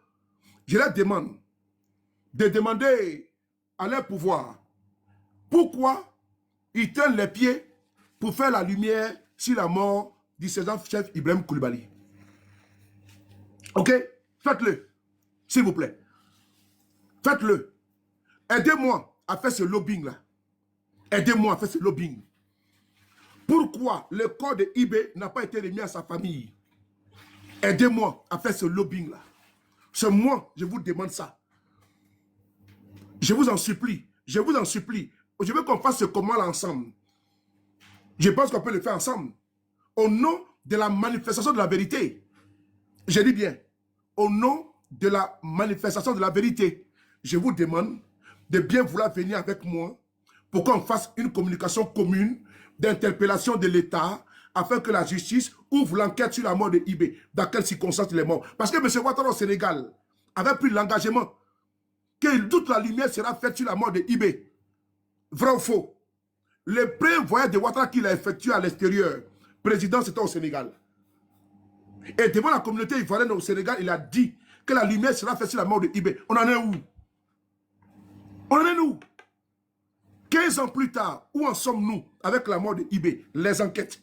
Je leur demande de demander à leur pouvoir pourquoi ils tiennent les pieds pour faire la lumière sur la mort du sergent-chef Ibrahim Koulibaly. Ok? Faites-le, s'il vous plaît. Faites-le. Aidez-moi à faire ce lobbying-là. Aidez-moi à faire ce lobbying. Pourquoi le corps de IB n'a pas été remis à sa famille? Aidez-moi à faire ce lobbying-là. C'est moi, je vous demande ça. Je vous en supplie. Je vous en supplie. Je veux qu'on fasse ce combat-là ensemble. Je pense qu'on peut le faire ensemble. Au nom de la manifestation de la vérité. Je dis bien, au nom de la manifestation de la vérité, je vous demande de bien vouloir venir avec moi pour qu'on fasse une communication commune d'interpellation de l'État afin que la justice ouvre l'enquête sur la mort de IB. Dans quelles circonstances il est mort. Parce que M. Ouattara au Sénégal avait pris l'engagement que toute la lumière sera faite sur la mort de IB. Vrai ou faux? Le premier voyage de Ouattara qu'il a effectué à l'extérieur, président, c'était au Sénégal. Et devant la communauté ivoirienne au Sénégal, il a dit que la lumière sera faite sur la mort de IB. On en est où? On en est où? 15 ans plus tard, où en sommes-nous avec la mort de IB? Les enquêtes.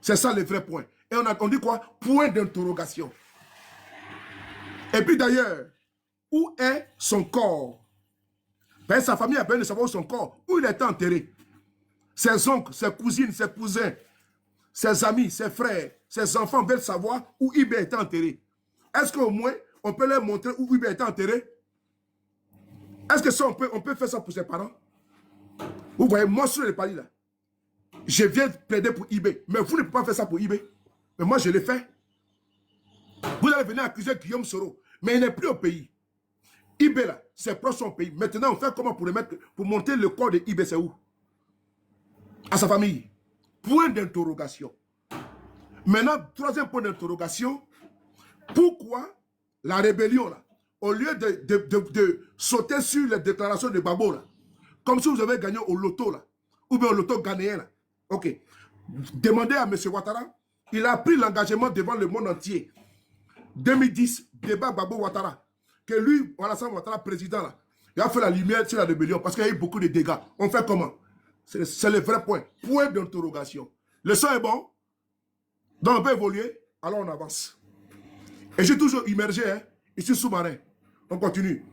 C'est ça le vrai point. Et on dit quoi? Point d'interrogation. Et puis d'ailleurs, où est son corps? Ben, sa famille a besoin de savoir où son corps, où il est enterré. Ses oncles, ses cousines, ses cousins, ses amis, ses frères, ses enfants veulent savoir où IB est enterré. Est-ce qu'au moins, on peut leur montrer où IB est enterré? Est-ce que ça, on peut faire ça pour ses parents? Vous voyez, moi sur le palier là, je viens plaider pour IB, mais vous ne pouvez pas faire ça pour IB. Mais moi, je l'ai fait. Vous allez venir accuser Guillaume Soro, mais il n'est plus au pays. IB là, c'est proche de son pays. Maintenant, on fait comment pour le mettre, pour monter le corps de IB, c'est où? À sa famille. Point d'interrogation. Maintenant, troisième point d'interrogation, pourquoi la rébellion là, au lieu de sauter sur les déclarations de Babo là, comme si vous avez gagné au loto là, ou bien au loto ghanéen là, ok, demandez à M. Ouattara, il a pris l'engagement devant le monde entier. 2010, débat Babo Ouattara, que lui, Alassane Ouattara, président là, il a fait la lumière sur la rébellion parce qu'il y a eu beaucoup de dégâts. On fait comment? C'est le vrai point. Point d'interrogation. Le son est bon, donc on peut évoluer, alors on avance. Et je suis toujours immergé, hein, ici sous-marin. On continue.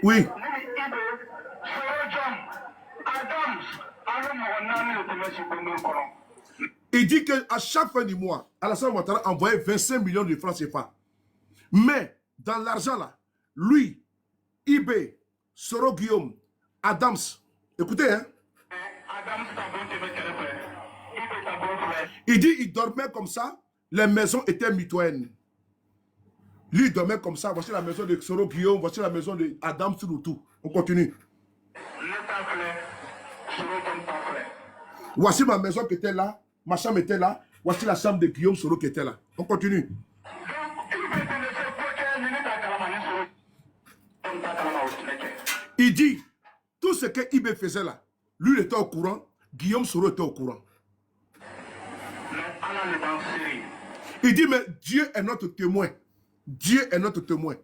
Oui. Il dit qu'à chaque fin du mois, Alassane Ouattara envoyait 25 millions de francs CFA. Mais dans l'argent là, lui, IB, Soro Guillaume, Adams, écoutez, hein. Il dit qu'il dormait comme ça, les maisons étaient mitoyennes. Lui, il dormait comme ça. Voici la maison de Soro Guillaume, voici la maison de Adams, tout. On continue. Voici ma maison qui était là, ma chambre était là, voici la chambre de Guillaume Soro qui était là. On continue. Il dit, tout ce que IB faisait là, lui il était au courant, Guillaume Soro était au courant. Il dit, mais Dieu est notre témoin. Dieu est notre témoin.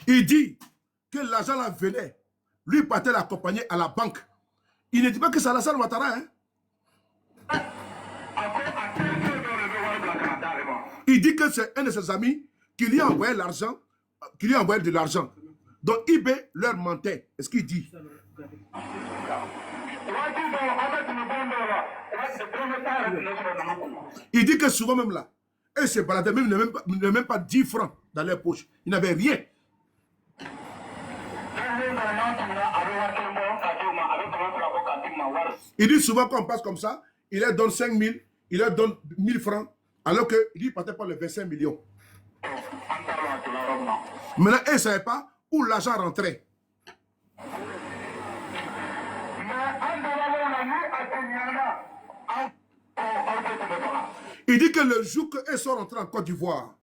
Il dit que l'argent là venait. Lui partait l'accompagner à la banque. Il ne dit pas que c'est Alassane Ouattara. Hein? Il dit que c'est un de ses amis qui lui a envoyé l'argent, qui lui a envoyé de l'argent. Donc IB leur mentait. Est-ce qu'il dit? Il dit que souvent même là, et se baladaient même, même pas 10 francs dans leur poche. Ils n'avaient rien. Il dit souvent qu'on passe comme ça, il leur donne 5 000, il leur donne 1000 francs, alors qu'il dit partait pas les 25 millions. Maintenant, ils ne savaient pas où l'argent rentrait. Il dit que le jour qu'ils sont rentrés en Côte d'Ivoire,